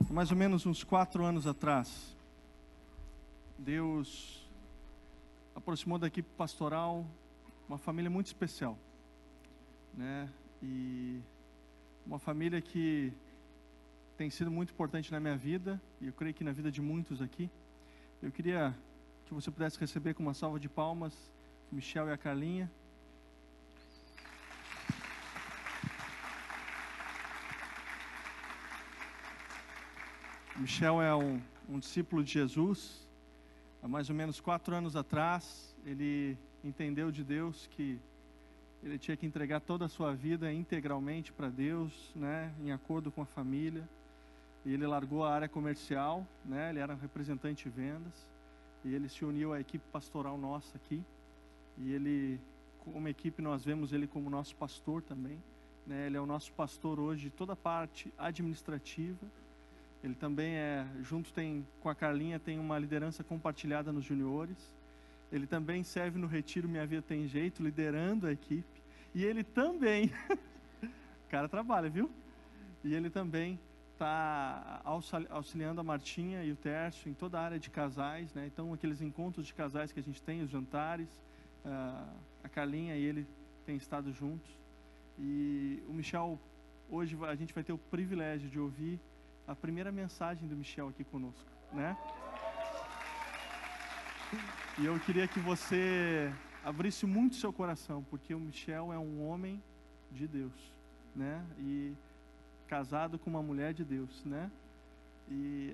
Mais ou menos uns 4 anos atrás, Deus aproximou da equipe pastoral uma família muito especial, né? E uma família que tem sido muito importante na minha vida, e eu creio que na vida de muitos aqui. Eu queria que você pudesse receber com uma salva de palmas o Michel e a Carlinha. O Michel é um discípulo de Jesus. Há mais ou menos 4 anos atrás, ele entendeu de Deus que ele tinha que entregar toda a sua vida integralmente para Deus, né, em acordo com a família. E ele largou a área comercial, né, ele era um representante de vendas, e ele se uniu à equipe pastoral nossa aqui. E ele, como equipe, nós vemos ele como nosso pastor também, né, ele é o nosso pastor hoje de toda a parte administrativa. Ele também com a Carlinha, tem uma liderança compartilhada nos juniores. Ele também serve no Retiro Minha Vida Tem Jeito, liderando a equipe. E ele também, o cara trabalha, viu? E ele também está auxiliando a Martinha e o Tércio em toda a área de casais, né? Então, aqueles encontros de casais que a gente tem, os jantares, a Carlinha e ele têm estado juntos. E o Michel, hoje a gente vai ter o privilégio de ouvir a primeira mensagem do Michel aqui conosco, né? E eu queria que você abrisse muito seu coração, porque o Michel é um homem de Deus, né? E casado com uma mulher de Deus, né? E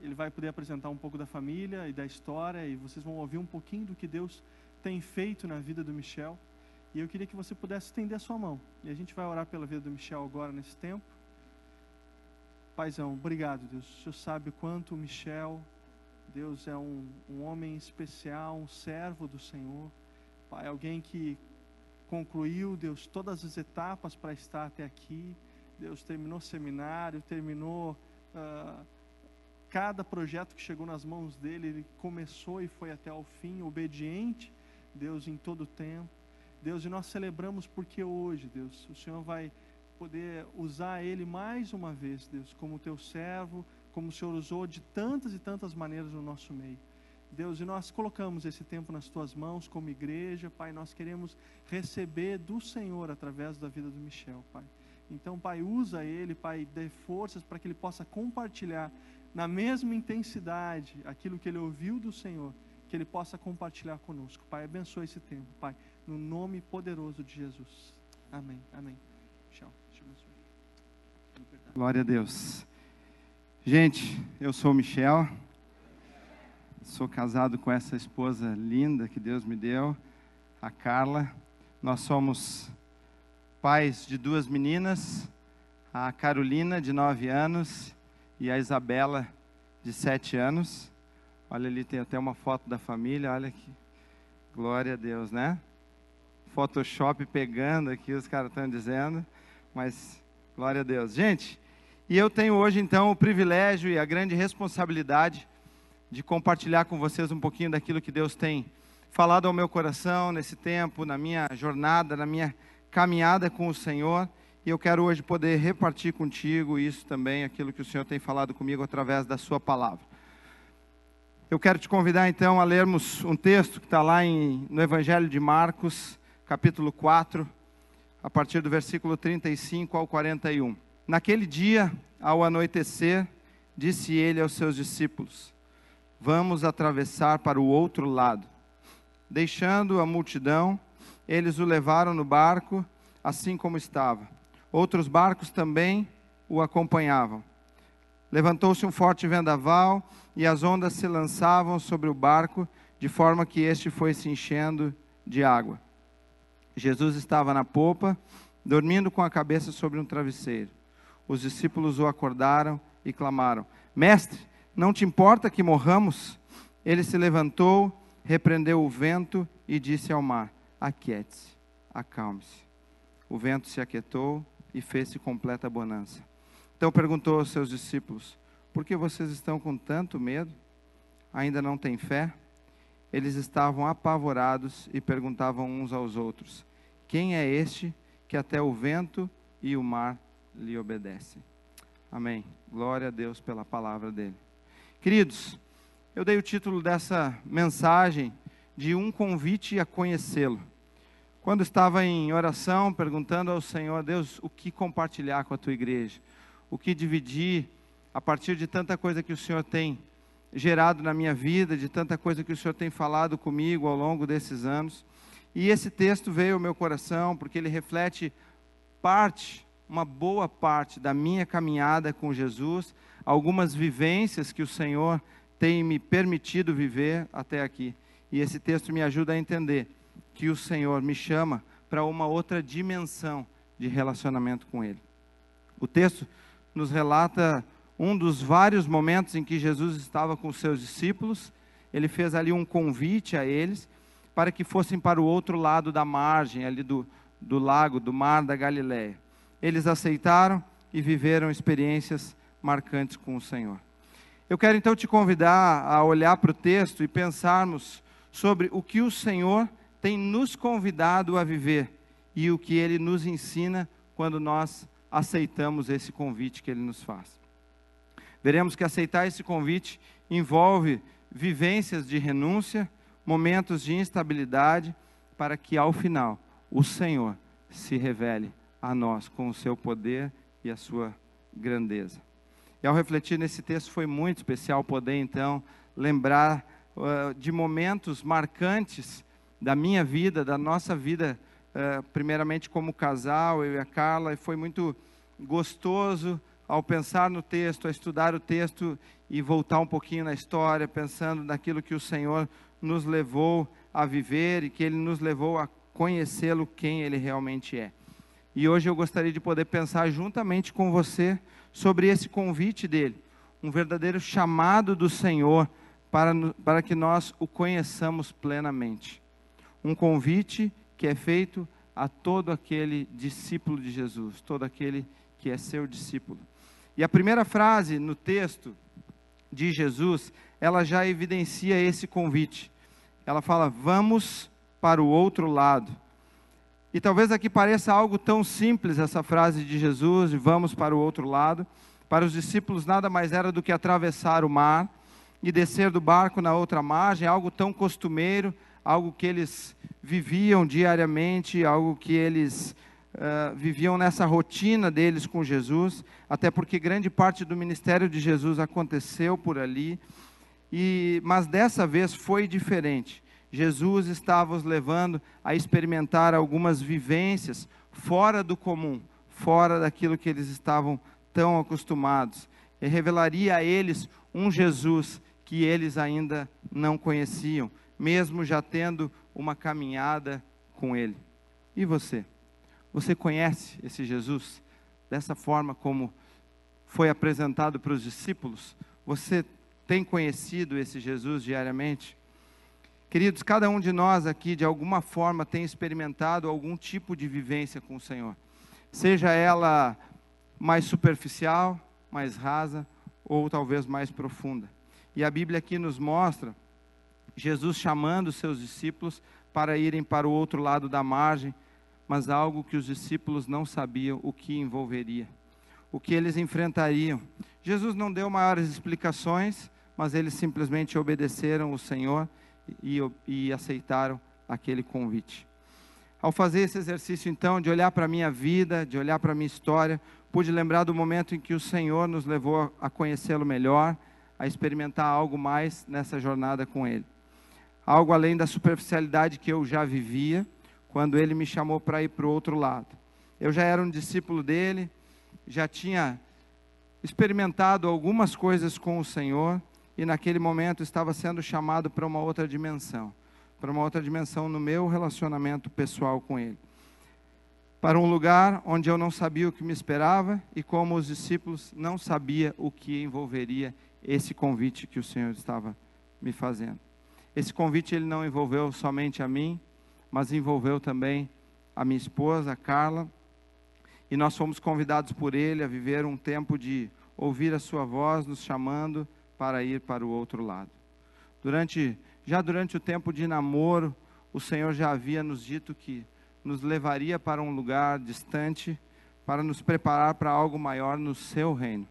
ele vai poder apresentar um pouco da família e da história, e vocês vão ouvir um pouquinho do que Deus tem feito na vida do Michel. E eu queria que você pudesse estender a sua mão. E a gente vai orar pela vida do Michel agora, nesse tempo. Paizão, obrigado, Deus. O Senhor sabe o quanto o Michel, Deus, é um homem especial, um servo do Senhor. Pai, alguém que concluiu, Deus, todas as etapas para estar até aqui. Deus, terminou seminário, terminou cada projeto que chegou nas mãos dele, ele começou e foi até o fim, obediente, Deus, em todo o tempo. Deus, e nós celebramos porque hoje, Deus, o Senhor vai poder usar ele mais uma vez, Deus, como teu servo, como o Senhor usou de tantas e tantas maneiras no nosso meio. Deus, e nós colocamos esse tempo nas tuas mãos como igreja, Pai, nós queremos receber do Senhor através da vida do Michel, Pai. Então, Pai, usa ele, Pai, dê forças para que ele possa compartilhar na mesma intensidade aquilo que ele ouviu do Senhor, que ele possa compartilhar conosco. Pai, abençoa esse tempo, Pai, no nome poderoso de Jesus. Amém, amém. Michel. Glória a Deus. Gente, eu sou o Michel, sou casado com essa esposa linda que Deus me deu, a Carla. Nós somos pais de 2 meninas, a Carolina, de 9 anos, e a Isabela, de 7 anos. Olha ali, tem até uma foto da família, olha aqui. Glória a Deus, né? Photoshop pegando aqui, os caras estão dizendo, mas glória a Deus. Gente, e eu tenho hoje então o privilégio e a grande responsabilidade de compartilhar com vocês um pouquinho daquilo que Deus tem falado ao meu coração nesse tempo, na minha jornada, na minha caminhada com o Senhor. E eu quero hoje poder repartir contigo isso também, aquilo que o Senhor tem falado comigo através da sua palavra. Eu quero te convidar então a lermos um texto que está lá no Evangelho de Marcos, capítulo 4, a partir do versículo 35 ao 41. Naquele dia, ao anoitecer, disse ele aos seus discípulos: vamos atravessar para o outro lado. Deixando a multidão, eles o levaram no barco, assim como estava. Outros barcos também o acompanhavam. Levantou-se um forte vendaval, e as ondas se lançavam sobre o barco, de forma que este foi se enchendo de água. Jesus estava na popa, dormindo com a cabeça sobre um travesseiro. Os discípulos o acordaram e clamaram: Mestre, não te importa que morramos? Ele se levantou, repreendeu o vento e disse ao mar: aquiete-se, acalme-se. O vento se aquietou e fez-se completa bonança. Então perguntou aos seus discípulos: por que vocês estão com tanto medo? Ainda não têm fé? Eles estavam apavorados e perguntavam uns aos outros: quem é este que até o vento e o mar lhe obedecem? Amém. Glória a Deus pela palavra dele. Queridos, eu dei o título dessa mensagem de um convite a conhecê-lo. Quando estava em oração, perguntando ao Senhor, Deus, o que compartilhar com a tua igreja? O que dividir a partir de tanta coisa que o Senhor tem gerado na minha vida, de tanta coisa que o Senhor tem falado comigo ao longo desses anos. E esse texto veio ao meu coração porque ele reflete uma boa parte da minha caminhada com Jesus, algumas vivências que o Senhor tem me permitido viver até aqui. E esse texto me ajuda a entender que o Senhor me chama para uma outra dimensão de relacionamento com Ele. O texto nos relata um dos vários momentos em que Jesus estava com os seus discípulos. Ele fez ali um convite a eles para que fossem para o outro lado da margem, ali do lago, do mar da Galileia. Eles aceitaram e viveram experiências marcantes com o Senhor. Eu quero então te convidar a olhar para o texto e pensarmos sobre o que o Senhor tem nos convidado a viver e o que Ele nos ensina quando nós aceitamos esse convite que Ele nos faz. Veremos que aceitar esse convite envolve vivências de renúncia, momentos de instabilidade, para que ao final o Senhor se revele a nós com o seu poder e a sua grandeza. E ao refletir nesse texto foi muito especial poder então lembrar de momentos marcantes da minha vida, da nossa vida, primeiramente como casal, eu e a Carla, e foi muito gostoso ao pensar no texto, a estudar o texto e voltar um pouquinho na história, pensando naquilo que o Senhor nos levou a viver e que Ele nos levou a conhecê-lo, quem Ele realmente é. E hoje eu gostaria de poder pensar juntamente com você sobre esse convite dEle, um verdadeiro chamado do Senhor para que nós o conheçamos plenamente. Um convite que é feito a todo aquele discípulo de Jesus, todo aquele que é seu discípulo. E a primeira frase no texto de Jesus, ela já evidencia esse convite. Ela fala, vamos para o outro lado. E talvez aqui pareça algo tão simples essa frase de Jesus, vamos para o outro lado. Para os discípulos nada mais era do que atravessar o mar e descer do barco na outra margem, algo tão costumeiro, algo que eles viviam diariamente, algo que eles viviam nessa rotina deles com Jesus, até porque grande parte do ministério de Jesus aconteceu por ali, mas dessa vez foi diferente. Jesus estava os levando a experimentar algumas vivências fora do comum, fora daquilo que eles estavam tão acostumados. E revelaria a eles um Jesus que eles ainda não conheciam, mesmo já tendo uma caminhada com Ele. E você? Você conhece esse Jesus? Dessa forma como foi apresentado para os discípulos? Você tem conhecido esse Jesus diariamente? Queridos, cada um de nós aqui, de alguma forma, tem experimentado algum tipo de vivência com o Senhor. Seja ela mais superficial, mais rasa, ou talvez mais profunda. E a Bíblia aqui nos mostra Jesus chamando os seus discípulos para irem para o outro lado da margem, mas algo que os discípulos não sabiam o que envolveria, o que eles enfrentariam. Jesus não deu maiores explicações, mas eles simplesmente obedeceram o Senhor e aceitaram aquele convite. Ao fazer esse exercício então, de olhar para a minha vida, de olhar para a minha história, pude lembrar do momento em que o Senhor nos levou a conhecê-lo melhor, a experimentar algo mais nessa jornada com Ele. Algo além da superficialidade que eu já vivia, quando Ele me chamou para ir para o outro lado. Eu já era um discípulo dEle, já tinha experimentado algumas coisas com o Senhor, e naquele momento estava sendo chamado para uma outra dimensão no meu relacionamento pessoal com Ele. Para um lugar onde eu não sabia o que me esperava, e como os discípulos não sabiam o que envolveria esse convite que o Senhor estava me fazendo. Esse convite ele não envolveu somente a mim, mas envolveu também a minha esposa, a Carla, e nós fomos convidados por Ele a viver um tempo de ouvir a sua voz nos chamando para ir para o outro lado. Já durante o tempo de namoro, o Senhor já havia nos dito que nos levaria para um lugar distante, para nos preparar para algo maior no seu reino.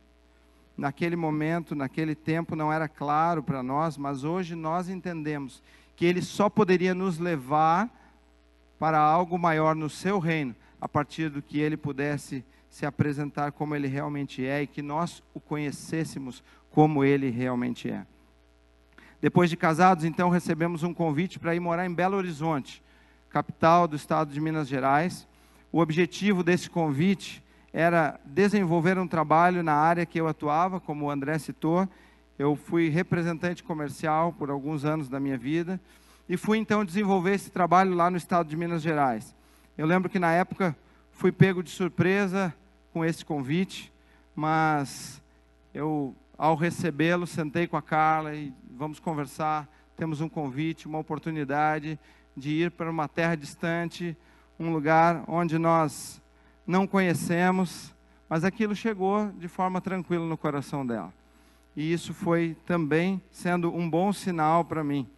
naquele momento, naquele tempo, não era claro para nós, mas hoje nós entendemos que Ele só poderia nos levar para algo maior no seu reino, a partir do que Ele pudesse se apresentar como Ele realmente é e que nós o conhecêssemos como Ele realmente é. Depois de casados, então, recebemos um convite para ir morar em Belo Horizonte, capital do estado de Minas Gerais. O objetivo desse convite era desenvolver um trabalho na área que eu atuava, como o André citou. Eu fui representante comercial por alguns anos da minha vida e fui então desenvolver esse trabalho lá no estado de Minas Gerais. Eu lembro que na época fui pego de surpresa com esse convite, mas eu, ao recebê-lo, sentei com a Carla e vamos conversar. Temos um convite, uma oportunidade de ir para uma terra distante, um lugar onde nós não conhecemos, mas aquilo chegou de forma tranquila no coração dela. E isso foi também sendo um bom sinal para mim.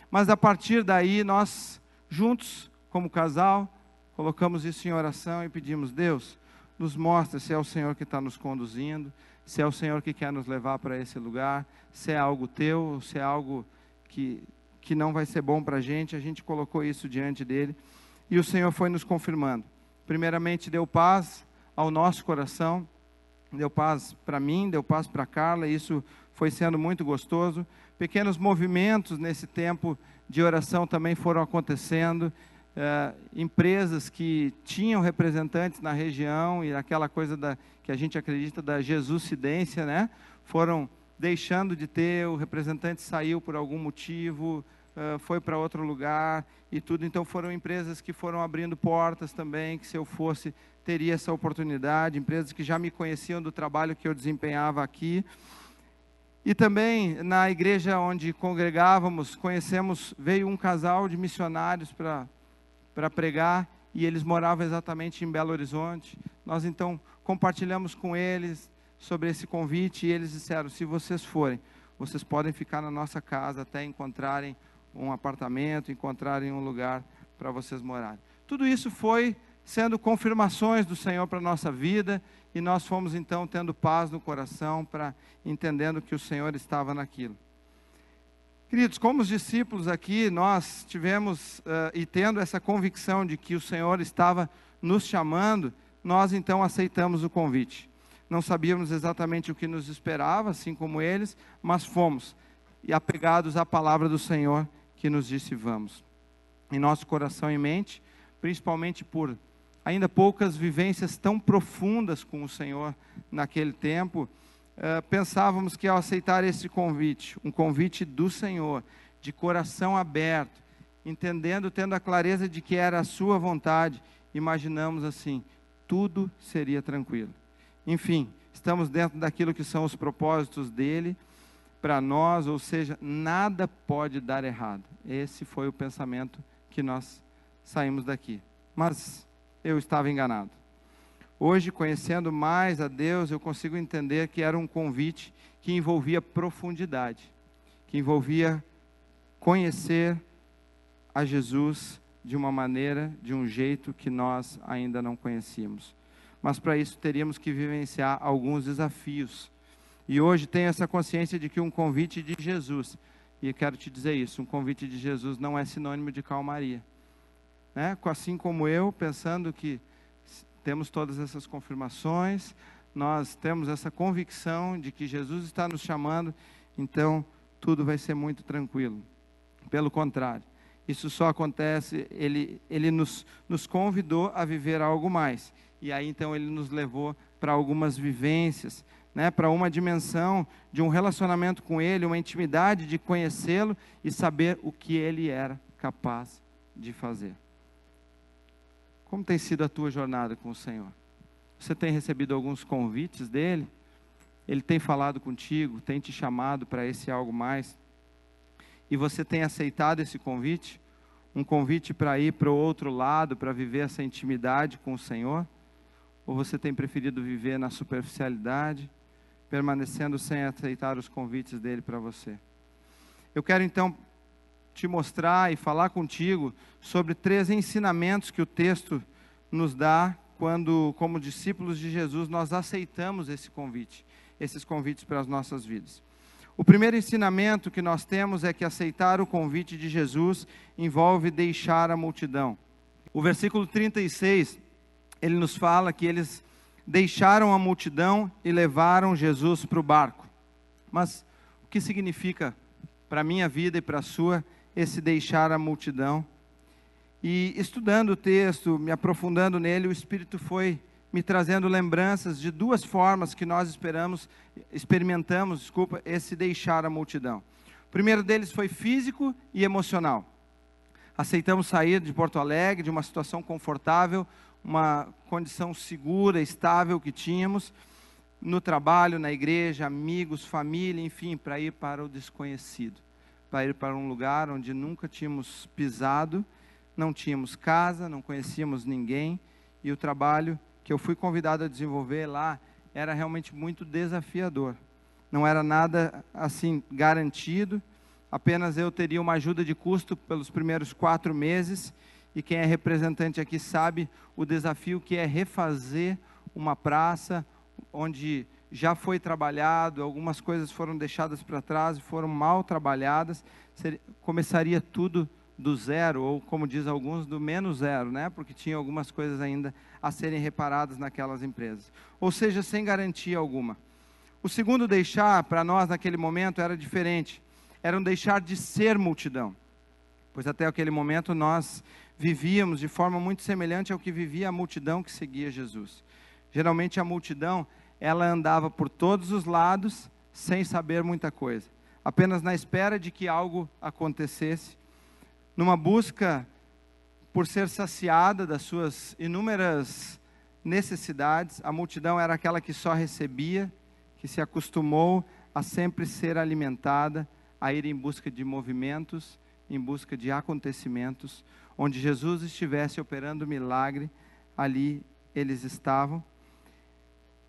Mas a partir daí, nós juntos, como casal, colocamos isso em oração e pedimos: Deus, nos mostra se é o Senhor que está nos conduzindo, se é o Senhor que quer nos levar para esse lugar, se é algo teu, se é algo que não vai ser bom para a gente colocou isso diante dele, e o Senhor foi nos confirmando. Primeiramente deu paz ao nosso coração, deu paz para mim, deu paz para a Carla, e isso foi sendo muito gostoso. Pequenos movimentos nesse tempo de oração também foram acontecendo, empresas que tinham representantes na região, e aquela coisa que a gente acredita da Jesuscidência, né? Foram deixando de ter, o representante saiu por algum motivo, foi para outro lugar e tudo. Então foram empresas que foram abrindo portas também, que se eu fosse, teria essa oportunidade, empresas que já me conheciam do trabalho que eu desempenhava aqui. E também na igreja onde congregávamos, veio um casal de missionários para pregar, e eles moravam exatamente em Belo Horizonte. Nós então compartilhamos com eles sobre esse convite, e eles disseram: se vocês forem, vocês podem ficar na nossa casa até encontrarem um apartamento, encontrarem um lugar para vocês morarem. Tudo isso foi sendo confirmações do Senhor para a nossa vida, e nós fomos então tendo paz no coração, entendendo que o Senhor estava naquilo. Queridos, como os discípulos aqui, nós tivemos e tendo essa convicção de que o Senhor estava nos chamando, nós então aceitamos o convite. Não sabíamos exatamente o que nos esperava, assim como eles, mas fomos, e apegados à palavra do Senhor que nos disse: vamos. Em nosso coração e mente, principalmente por ainda poucas vivências tão profundas com o Senhor naquele tempo, pensávamos que ao aceitar esse convite, um convite do Senhor, de coração aberto, entendendo, tendo a clareza de que era a sua vontade, imaginamos assim: tudo seria tranquilo. Enfim, estamos dentro daquilo que são os propósitos dele para nós, ou seja, nada pode dar errado. Esse foi o pensamento que nós saímos daqui. Mas eu estava enganado. Hoje, conhecendo mais a Deus, eu consigo entender que era um convite que envolvia profundidade, que envolvia conhecer a Jesus de uma maneira, de um jeito que nós ainda não conhecíamos. Mas para isso teríamos que vivenciar alguns desafios. E hoje tenho essa consciência de que um convite de Jesus, e eu quero te dizer isso, um convite de Jesus não é sinônimo de calmaria. Né? Assim como eu, pensando que temos todas essas confirmações, nós temos essa convicção de que Jesus está nos chamando, então tudo vai ser muito tranquilo. Pelo contrário, isso só acontece, Ele nos convidou a viver algo mais. E aí então Ele nos levou para algumas vivências, né, para uma dimensão de um relacionamento com Ele, uma intimidade de conhecê-lo e saber o que Ele era capaz de fazer. Como tem sido a tua jornada com o Senhor? Você tem recebido alguns convites dEle? Ele tem falado contigo, tem te chamado para esse algo mais? E você tem aceitado esse convite? Um convite para ir para o outro lado, para viver essa intimidade com o Senhor? Ou você tem preferido viver na superficialidade, permanecendo sem aceitar os convites dele para você? Eu quero então te mostrar e falar contigo sobre 3 ensinamentos que o texto nos dá quando, como discípulos de Jesus, nós aceitamos esse convite. esses convites para as nossas vidas. O primeiro ensinamento que nós temos é que aceitar o convite de Jesus envolve deixar a multidão. O versículo 36, ele nos fala que eles deixaram a multidão e levaram Jesus para o barco. Mas o que significa para a minha vida e para a sua esse deixar a multidão? E estudando o texto, me aprofundando nele, o Espírito foi me trazendo lembranças de duas formas que nós experimentamos esse deixar a multidão. O primeiro deles foi físico e emocional. Aceitamos sair de Porto Alegre, de uma situação confortável, uma condição segura, estável que tínhamos, no trabalho, na igreja, amigos, família, enfim, para ir para o desconhecido, para ir para um lugar onde nunca tínhamos pisado, não tínhamos casa, não conhecíamos ninguém, e o trabalho que eu fui convidado a desenvolver lá era realmente muito desafiador. Não era nada assim garantido, apenas eu teria uma ajuda de custo pelos primeiros 4 meses, e quem é representante aqui sabe o desafio que é refazer uma praça onde já foi trabalhado, algumas coisas foram deixadas para trás e foram mal trabalhadas, começaria tudo do zero, ou como diz alguns, do menos zero, né? Porque tinha algumas coisas ainda a serem reparadas naquelas empresas. Ou seja, sem garantia alguma. O segundo deixar, para nós naquele momento, era diferente. Era um deixar de ser multidão. Pois até aquele momento nós vivíamos de forma muito semelhante ao que vivia a multidão que seguia Jesus. Geralmente a multidão, ela andava por todos os lados, sem saber muita coisa. Apenas na espera de que algo acontecesse, numa busca por ser saciada das suas inúmeras necessidades. A multidão era aquela que só recebia, que se acostumou a sempre ser alimentada, a ir em busca de movimentos, em busca de acontecimentos. Onde Jesus estivesse operando milagre, ali eles estavam.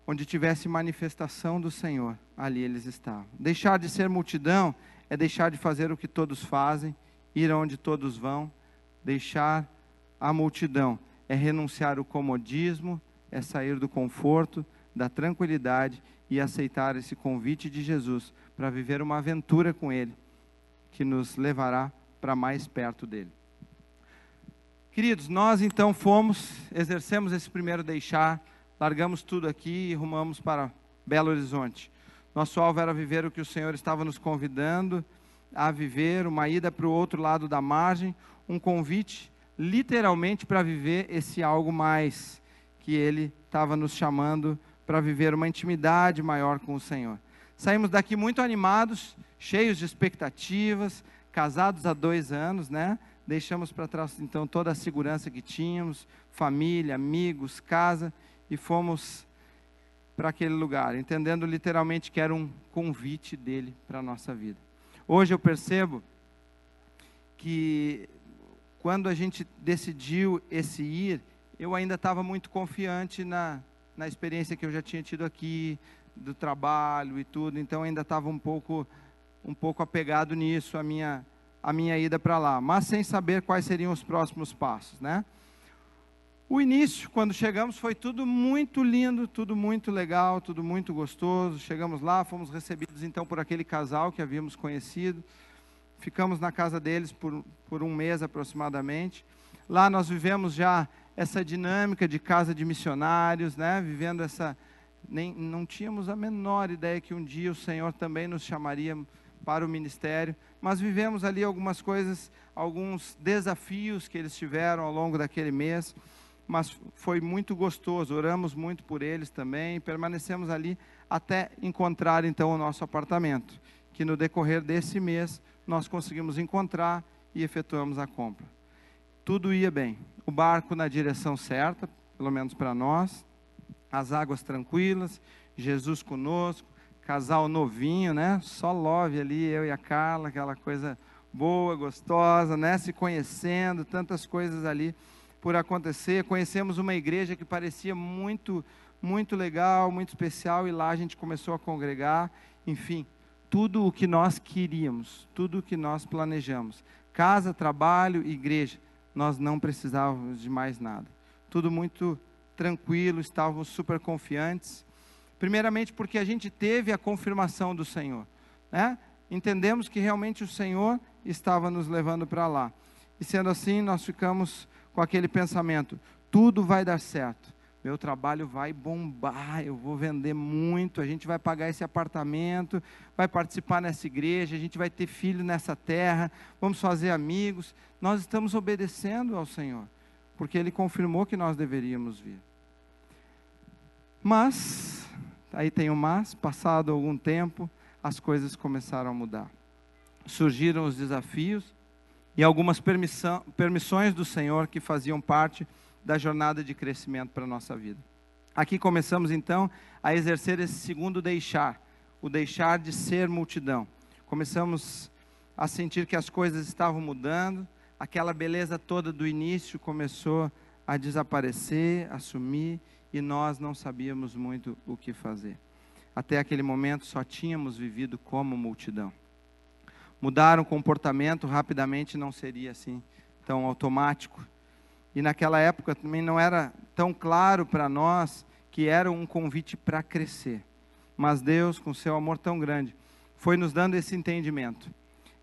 Onde tivesse manifestação do Senhor, ali eles estavam. Deixar de ser multidão é deixar de fazer o que todos fazem, ir onde todos vão. Deixar a multidão é renunciar ao comodismo, é sair do conforto, da tranquilidade e aceitar esse convite de Jesus para viver uma aventura com Ele, que nos levará para mais perto dEle. Queridos, nós então exercemos esse primeiro deixar, largamos tudo aqui e rumamos para Belo Horizonte. Nosso alvo era viver o que o Senhor estava nos convidando a viver, uma ida para o outro lado da margem, um convite literalmente para viver esse algo mais, que Ele estava nos chamando para viver uma intimidade maior com o Senhor. Saímos daqui muito animados, cheios de expectativas, casados há 2 anos, né? Deixamos para trás então toda a segurança que tínhamos, família, amigos, casa, e fomos para aquele lugar, entendendo literalmente que era um convite dele para a nossa vida. Hoje eu percebo que quando a gente decidiu esse ir, eu ainda estava muito confiante na experiência que eu já tinha tido aqui, do trabalho e tudo, então ainda estava um pouco apegado nisso, a minha ida para lá, mas sem saber quais seriam os próximos passos, né? O início, quando chegamos, foi tudo muito lindo, tudo muito legal, tudo muito gostoso. Chegamos lá, fomos recebidos então por aquele casal que havíamos conhecido. Ficamos na casa deles por 1 mês aproximadamente. Lá nós vivemos já essa dinâmica de casa de missionários, né? Vivendo não tínhamos a menor ideia que um dia o Senhor também nos chamaria para o ministério, mas vivemos ali algumas coisas, alguns desafios que eles tiveram ao longo daquele mês, mas foi muito gostoso, oramos muito por eles também, permanecemos ali até encontrar então o nosso apartamento, que no decorrer desse mês nós conseguimos encontrar e efetuamos a compra. Tudo ia bem, o barco na direção certa, pelo menos para nós, as águas tranquilas, Jesus conosco, casal novinho, né? Só love ali, eu e a Carla, aquela coisa boa, gostosa, né? Se conhecendo, tantas coisas ali por acontecer. Conhecemos uma igreja que parecia muito, muito legal, muito especial, e lá a gente começou a congregar. Enfim, tudo o que nós queríamos, tudo o que nós planejamos, casa, trabalho, igreja, nós não precisávamos de mais nada. Tudo muito tranquilo, estávamos super confiantes. Primeiramente porque a gente teve a confirmação do Senhor, né? Entendemos que realmente o Senhor estava nos levando para lá. E sendo assim, nós ficamos com aquele pensamento: tudo vai dar certo, meu trabalho vai bombar, eu vou vender muito, a gente vai pagar esse apartamento, vai participar nessa igreja, a gente vai ter filho nessa terra, vamos fazer amigos. Nós estamos obedecendo ao Senhor, porque Ele confirmou que nós deveríamos vir. Mas, aí tem o mas, passado algum tempo, as coisas começaram a mudar. Surgiram os desafios e algumas permissões do Senhor que faziam parte da jornada de crescimento para a nossa vida. Aqui começamos então a exercer esse segundo deixar, o deixar de ser multidão. Começamos a sentir que as coisas estavam mudando, aquela beleza toda do início começou a desaparecer, a sumir, e nós não sabíamos muito o que fazer. Até aquele momento só tínhamos vivido como multidão. Mudar o comportamento rapidamente não seria assim tão automático. E naquela época também não era tão claro para nós que era um convite para crescer. Mas Deus, com seu amor tão grande, foi nos dando esse entendimento.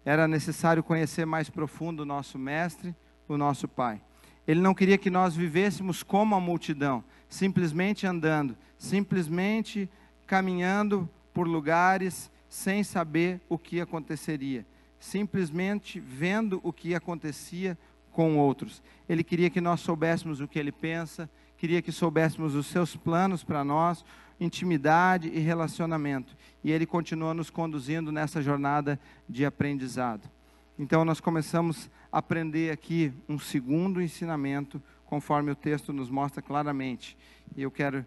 Era necessário conhecer mais profundo o nosso Mestre, o nosso Pai. Ele não queria que nós vivêssemos como a multidão, simplesmente andando, simplesmente caminhando por lugares sem saber o que aconteceria, simplesmente vendo o que acontecia com outros. Ele queria que nós soubéssemos o que Ele pensa, queria que soubéssemos os seus planos para nós, intimidade e relacionamento. E Ele continua nos conduzindo nessa jornada de aprendizado. Então nós começamos a aprender aqui um segundo ensinamento, conforme o texto nos mostra claramente. E eu quero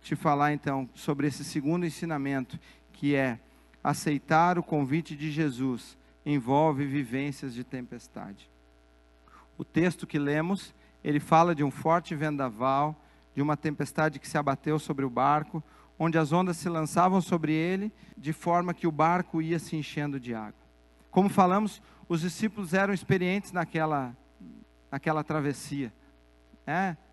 te falar então sobre esse segundo ensinamento, que é: aceitar o convite de Jesus envolve vivências de tempestade. O texto que lemos, ele fala de um forte vendaval, de uma tempestade que se abateu sobre o barco, onde as ondas se lançavam sobre ele, de forma que o barco ia se enchendo de água. Como falamos, os discípulos eram experientes naquela travessia.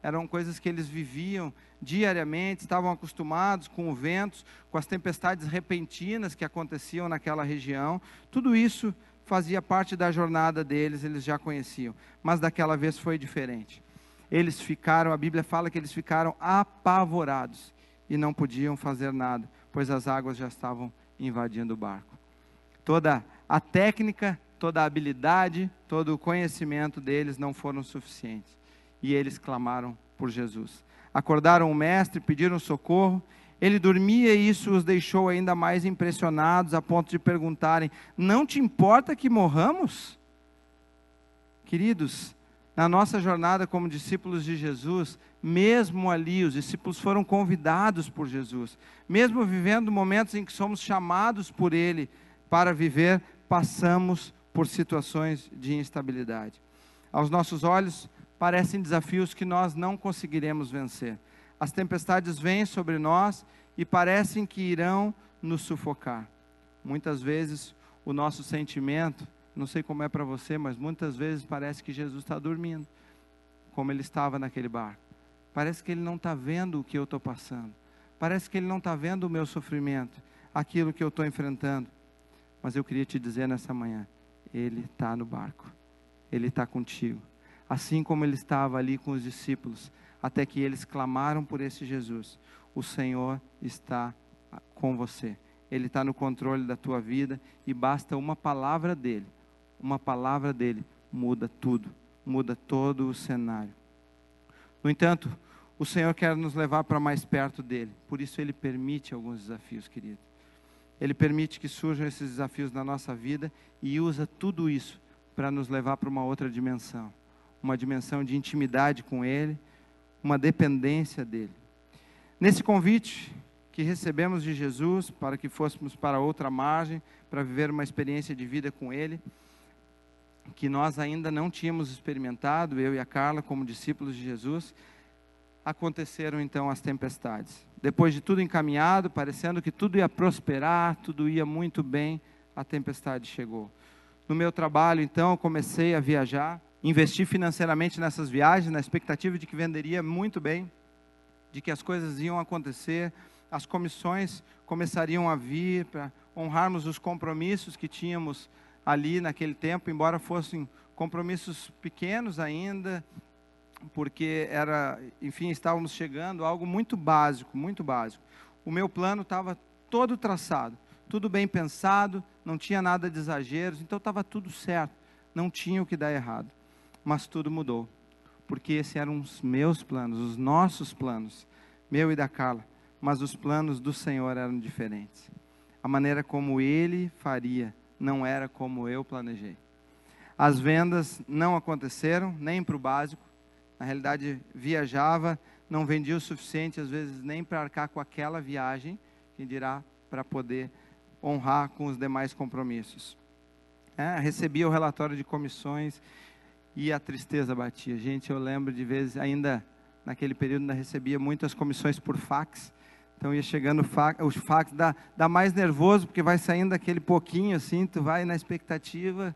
Eram coisas que eles viviam diariamente, estavam acostumados com os ventos, com as tempestades repentinas que aconteciam naquela região. Tudo isso fazia parte da jornada deles, eles já conheciam. Mas daquela vez foi diferente. Eles ficaram, a Bíblia fala que eles ficaram apavorados e não podiam fazer nada, pois as águas já estavam invadindo o barco. Toda a técnica, toda a habilidade, todo o conhecimento deles não foram suficientes. E eles clamaram por Jesus. Acordaram o mestre, pediram socorro. Ele dormia e isso os deixou ainda mais impressionados, a ponto de perguntarem: não te importa que morramos? Queridos, na nossa jornada como discípulos de Jesus, mesmo ali os discípulos foram convidados por Jesus. Mesmo vivendo momentos em que somos chamados por Ele para viver, passamos por situações de instabilidade. Aos nossos olhos, parecem desafios que nós não conseguiremos vencer. As tempestades vêm sobre nós e parecem que irão nos sufocar. Muitas vezes o nosso sentimento, não sei como é para você, mas muitas vezes parece que Jesus está dormindo, como Ele estava naquele barco. Parece que Ele não está vendo o que eu estou passando. Parece que Ele não está vendo o meu sofrimento, aquilo que eu estou enfrentando. Mas eu queria te dizer nessa manhã, Ele está no barco. Ele está contigo. Assim como Ele estava ali com os discípulos, até que eles clamaram por esse Jesus. O Senhor está com você. Ele está no controle da tua vida e basta uma palavra dEle. Uma palavra dEle muda tudo, muda todo o cenário. No entanto, o Senhor quer nos levar para mais perto dEle. Por isso Ele permite alguns desafios, querido. Ele permite que surjam esses desafios na nossa vida e usa tudo isso para nos levar para uma outra dimensão. Uma dimensão de intimidade com Ele, uma dependência dEle. Nesse convite que recebemos de Jesus, para que fôssemos para outra margem, para viver uma experiência de vida com Ele, que nós ainda não tínhamos experimentado, eu e a Carla, como discípulos de Jesus, aconteceram então as tempestades. Depois de tudo encaminhado, parecendo que tudo ia prosperar, tudo ia muito bem, a tempestade chegou. No meu trabalho, então, eu comecei a viajar, investi financeiramente nessas viagens, na expectativa de que venderia muito bem, de que as coisas iam acontecer as comissões começariam a vir para honrarmos os compromissos que tínhamos ali naquele tempo, embora fossem compromissos pequenos ainda, porque enfim, estávamos chegando a algo muito básico, muito básico. O meu plano estava todo traçado, tudo bem pensado, não tinha nada de exageros, então estava tudo certo, não tinha o que dar errado. Mas tudo mudou, porque esses eram os meus planos, os nossos planos, meu e da Carla, mas os planos do Senhor eram diferentes. A maneira como Ele faria não era como eu planejei. As vendas não aconteceram, nem para o básico. Na realidade, viajava, não vendia o suficiente, às vezes nem para arcar com aquela viagem, quem dirá para poder honrar com os demais compromissos. Recebia o relatório de comissões e a tristeza batia. Gente, eu lembro de vezes, ainda naquele período, ainda recebia muitas comissões por fax. Então ia chegando os fax, dá mais nervoso, porque vai saindo aquele pouquinho assim, tu vai na expectativa.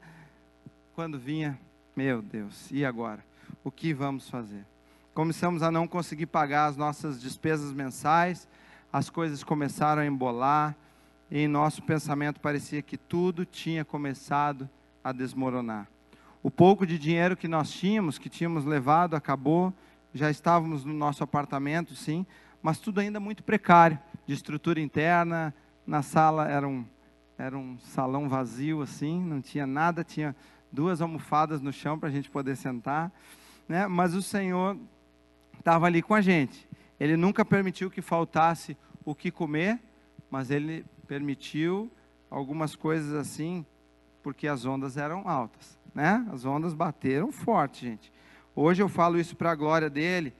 Quando vinha, meu Deus, e agora? O que vamos fazer? Começamos a não conseguir pagar as nossas despesas mensais, as coisas começaram a embolar, e em nosso pensamento parecia que tudo tinha começado a desmoronar. O pouco de dinheiro que nós tínhamos, que tínhamos levado, acabou, já estávamos no nosso apartamento, sim, mas tudo ainda muito precário, de estrutura interna. Na sala era um salão vazio assim, não tinha nada, tinha 2 almofadas no chão para a gente poder sentar, né? Mas o Senhor estava ali com a gente. Ele nunca permitiu que faltasse o que comer, mas Ele permitiu algumas coisas assim, porque as ondas eram altas, né? As ondas bateram forte, gente. Hoje eu falo isso para a glória dEle,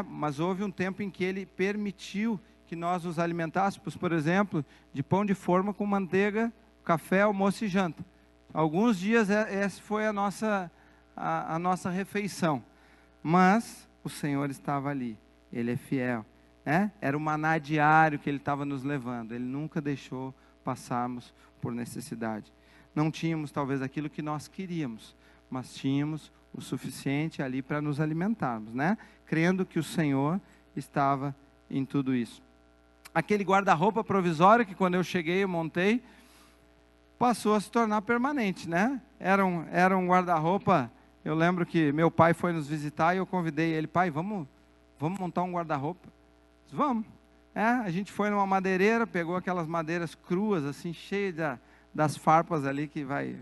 mas houve um tempo em que Ele permitiu que nós nos alimentássemos, por exemplo, de pão de forma com manteiga, café, almoço e janta. Alguns dias essa foi a nossa refeição, mas o Senhor estava ali, Ele é fiel, era o maná diário que Ele estava nos levando, Ele nunca deixou passarmos por necessidade. Não tínhamos talvez aquilo que nós queríamos, mas tínhamos o suficiente ali para nos alimentarmos, crendo que o Senhor estava em tudo isso. Aquele guarda-roupa provisório que quando eu cheguei, eu montei, passou a se tornar permanente, Era um guarda-roupa. Eu lembro que meu pai foi nos visitar e eu convidei ele: pai, vamos montar um guarda-roupa? Vamos. A gente foi numa madeireira, pegou aquelas madeiras cruas, assim, cheias das farpas ali que vai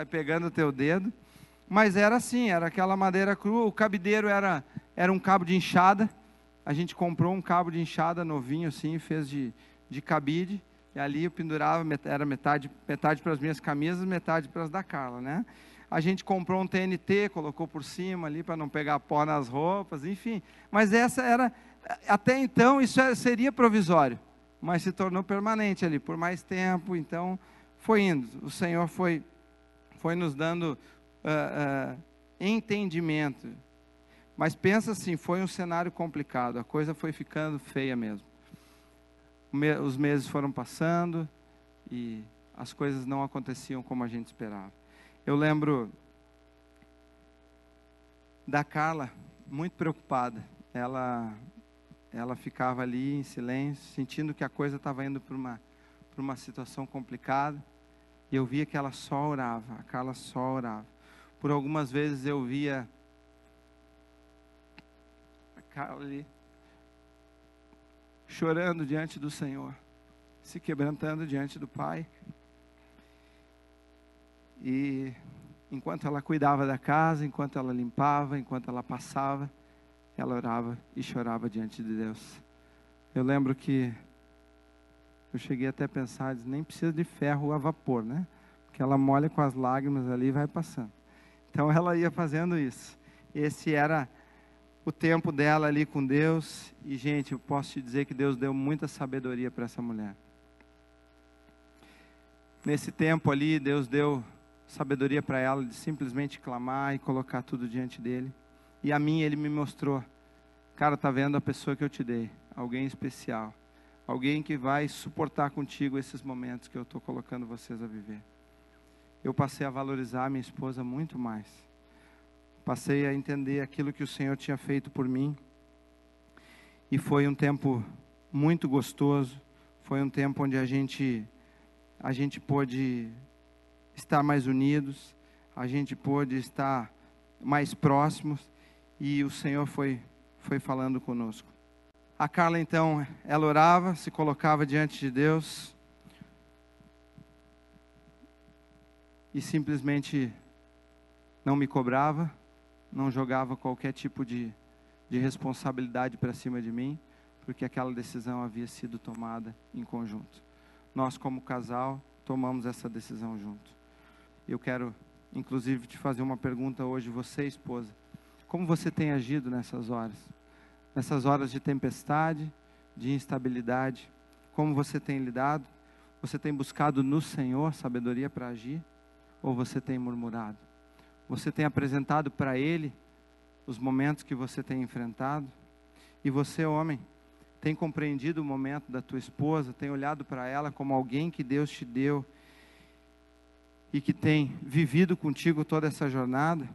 pegando o teu dedo. Mas era assim, era aquela madeira crua. O cabideiro era um cabo de enxada. A gente comprou um cabo de enxada novinho assim, fez de cabide. E ali eu pendurava, era metade para as minhas camisas, metade para as da Carla, A gente comprou um TNT, colocou por cima ali para não pegar pó nas roupas, enfim. Mas essa era, até então isso seria provisório, mas se tornou permanente ali por mais tempo. Então foi indo, o Senhor foi nos dando entendimento. Mas pensa assim, foi um cenário complicado, a coisa foi ficando feia mesmo. Os meses foram passando e as coisas não aconteciam como a gente esperava. Eu lembro da Carla, muito preocupada. Ela ficava ali em silêncio, sentindo que a coisa estava indo para uma situação complicada. E eu via que ela só orava, a Carla só orava. Por algumas vezes eu via a Carla ali, chorando diante do Senhor, se quebrantando diante do Pai. E enquanto ela cuidava da casa, enquanto ela limpava, enquanto ela passava, ela orava e chorava diante de Deus. Eu lembro que eu cheguei até a pensar, nem precisa de ferro a vapor, Porque ela molha com as lágrimas ali e vai passando. Então ela ia fazendo isso. Esse era o tempo dela ali com Deus. E gente, eu posso te dizer que Deus deu muita sabedoria para essa mulher. Nesse tempo ali, Deus deu sabedoria para ela de simplesmente clamar e colocar tudo diante dele. E a mim Ele me mostrou: cara, tá vendo a pessoa que eu te dei? Alguém especial. Alguém que vai suportar contigo esses momentos que eu estou colocando vocês a viver. Eu passei a valorizar a minha esposa muito mais. Passei a entender aquilo que o Senhor tinha feito por mim. E foi um tempo muito gostoso, foi um tempo onde a gente pôde estar mais unidos, a gente pôde estar mais próximos, e o Senhor foi falando conosco. A Carla então, ela orava, se colocava diante de Deus, e simplesmente não me cobrava, não jogava qualquer tipo de responsabilidade para cima de mim, porque aquela decisão havia sido tomada em conjunto. Nós, como casal, tomamos essa decisão junto. Eu quero, inclusive, te fazer uma pergunta hoje, você, esposa. Como você tem agido nessas horas? Nessas horas de tempestade, de instabilidade, como você tem lidado? Você tem buscado no Senhor sabedoria para agir? Ou você tem murmurado? Você tem apresentado para Ele os momentos que você tem enfrentado? E você, homem, tem compreendido o momento da tua esposa? Tem olhado para ela como alguém que Deus te deu e que tem vivido contigo toda essa jornada?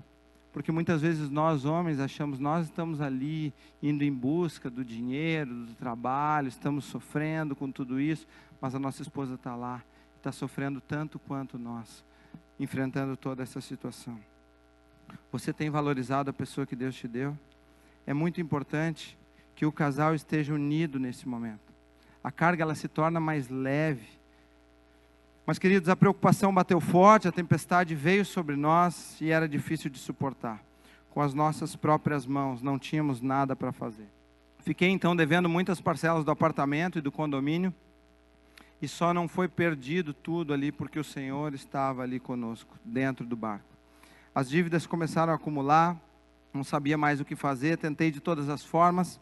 Porque muitas vezes nós homens achamos, nós estamos ali indo em busca do dinheiro, do trabalho, estamos sofrendo com tudo isso, mas a nossa esposa está lá, está sofrendo tanto quanto nós, enfrentando toda essa situação. Você tem valorizado a pessoa que Deus te deu? É muito importante que o casal esteja unido nesse momento. A carga ela se torna mais leve. Mas, queridos, a preocupação bateu forte, a tempestade veio sobre nós e era difícil de suportar. Com as nossas próprias mãos, não tínhamos nada para fazer. Fiquei então devendo muitas parcelas do apartamento e do condomínio, e só não foi perdido tudo ali porque o Senhor estava ali conosco, dentro do barco. As dívidas começaram a acumular, não sabia mais o que fazer, tentei de todas as formas,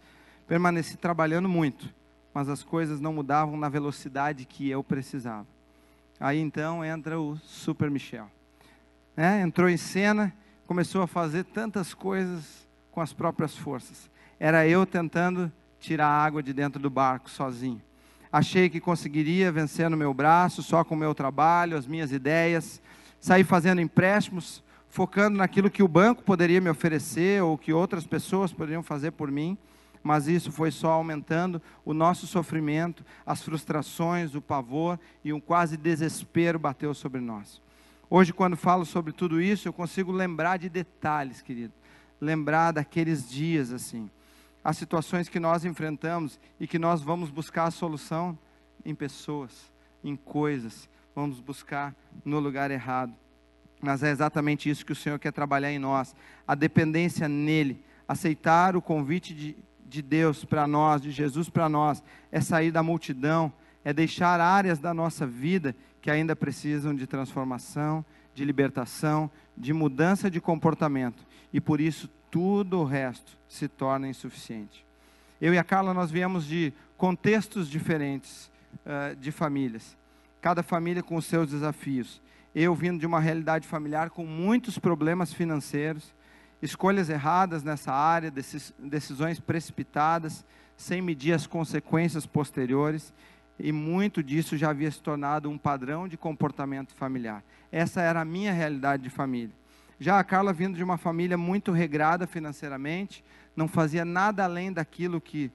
permaneci trabalhando muito, mas as coisas não mudavam na velocidade que eu precisava. Aí então entra o Super Michel, entrou em cena, começou a fazer tantas coisas com as próprias forças. Era eu tentando tirar a água de dentro do barco sozinho. Achei que conseguiria vencer no meu braço, só com o meu trabalho, as minhas ideias. Saí fazendo empréstimos, focando naquilo que o banco poderia me oferecer ou que outras pessoas poderiam fazer por mim. Mas isso foi só aumentando o nosso sofrimento, as frustrações, o pavor e um quase desespero bateu sobre nós. Hoje, quando falo sobre tudo isso, eu consigo lembrar de detalhes, querido. Lembrar daqueles dias assim. As situações que nós enfrentamos e que nós vamos buscar a solução em pessoas, em coisas. Vamos buscar no lugar errado. Mas é exatamente isso que o Senhor quer trabalhar em nós. A dependência nele. Aceitar o convite de Deus para nós, de Jesus para nós, é sair da multidão, é deixar áreas da nossa vida que ainda precisam de transformação, de libertação, de mudança de comportamento, e por isso tudo o resto se torna insuficiente. Eu e a Carla, nós viemos de contextos diferentes de famílias, cada família com os seus desafios. Eu vindo de uma realidade familiar com muitos problemas financeiros, escolhas erradas nessa área, decisões precipitadas, sem medir as consequências posteriores, e muito disso já havia se tornado um padrão de comportamento familiar. Essa era a minha realidade de família. Já a Carla, vindo de uma família muito regrada financeiramente, não fazia nada além daquilo que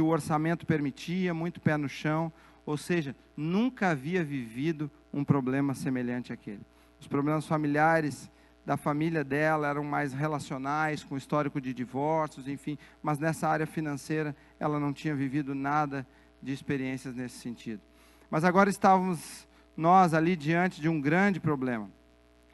o orçamento permitia, muito pé no chão, ou seja, nunca havia vivido um problema semelhante àquele. Os problemas familiares da família dela eram mais relacionais, com histórico de divórcios, enfim, mas nessa área financeira ela não tinha vivido nada de experiências nesse sentido. Mas agora estávamos nós ali diante de um grande problema.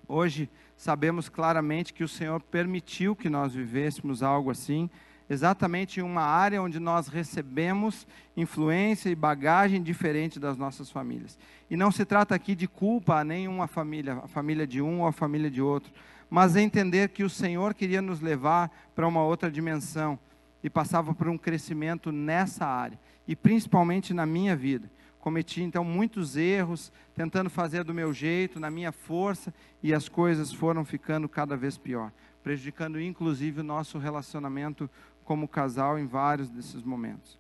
Hoje sabemos claramente que o Senhor permitiu que nós vivêssemos algo assim, exatamente em uma área onde nós recebemos influência e bagagem diferente das nossas famílias. E não se trata aqui de culpa a nenhuma família, a família de um ou a família de outro, mas entender que o Senhor queria nos levar para uma outra dimensão e passava por um crescimento nessa área, e principalmente na minha vida. Cometi então muitos erros, tentando fazer do meu jeito, na minha força, e as coisas foram ficando cada vez pior, prejudicando inclusive o nosso relacionamento como casal em vários desses momentos.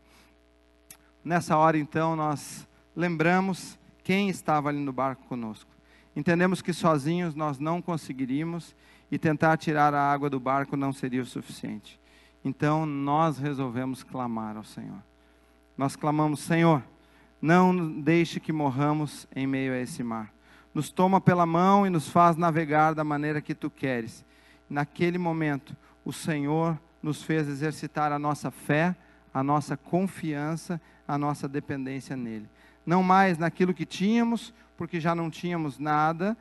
Nessa hora então nós lembramos quem estava ali no barco conosco. Entendemos que sozinhos nós não conseguiríamos e tentar tirar a água do barco não seria o suficiente. Então nós resolvemos clamar ao Senhor. nós clamamos: Senhor, não deixe que morramos em meio a esse mar. Nos toma pela mão e nos faz navegar da maneira que Tu queres. Naquele momento, o Senhor nos fez exercitar a nossa fé, a nossa confiança, a nossa dependência nele. Não mais naquilo que tínhamos, porque já não tínhamos nada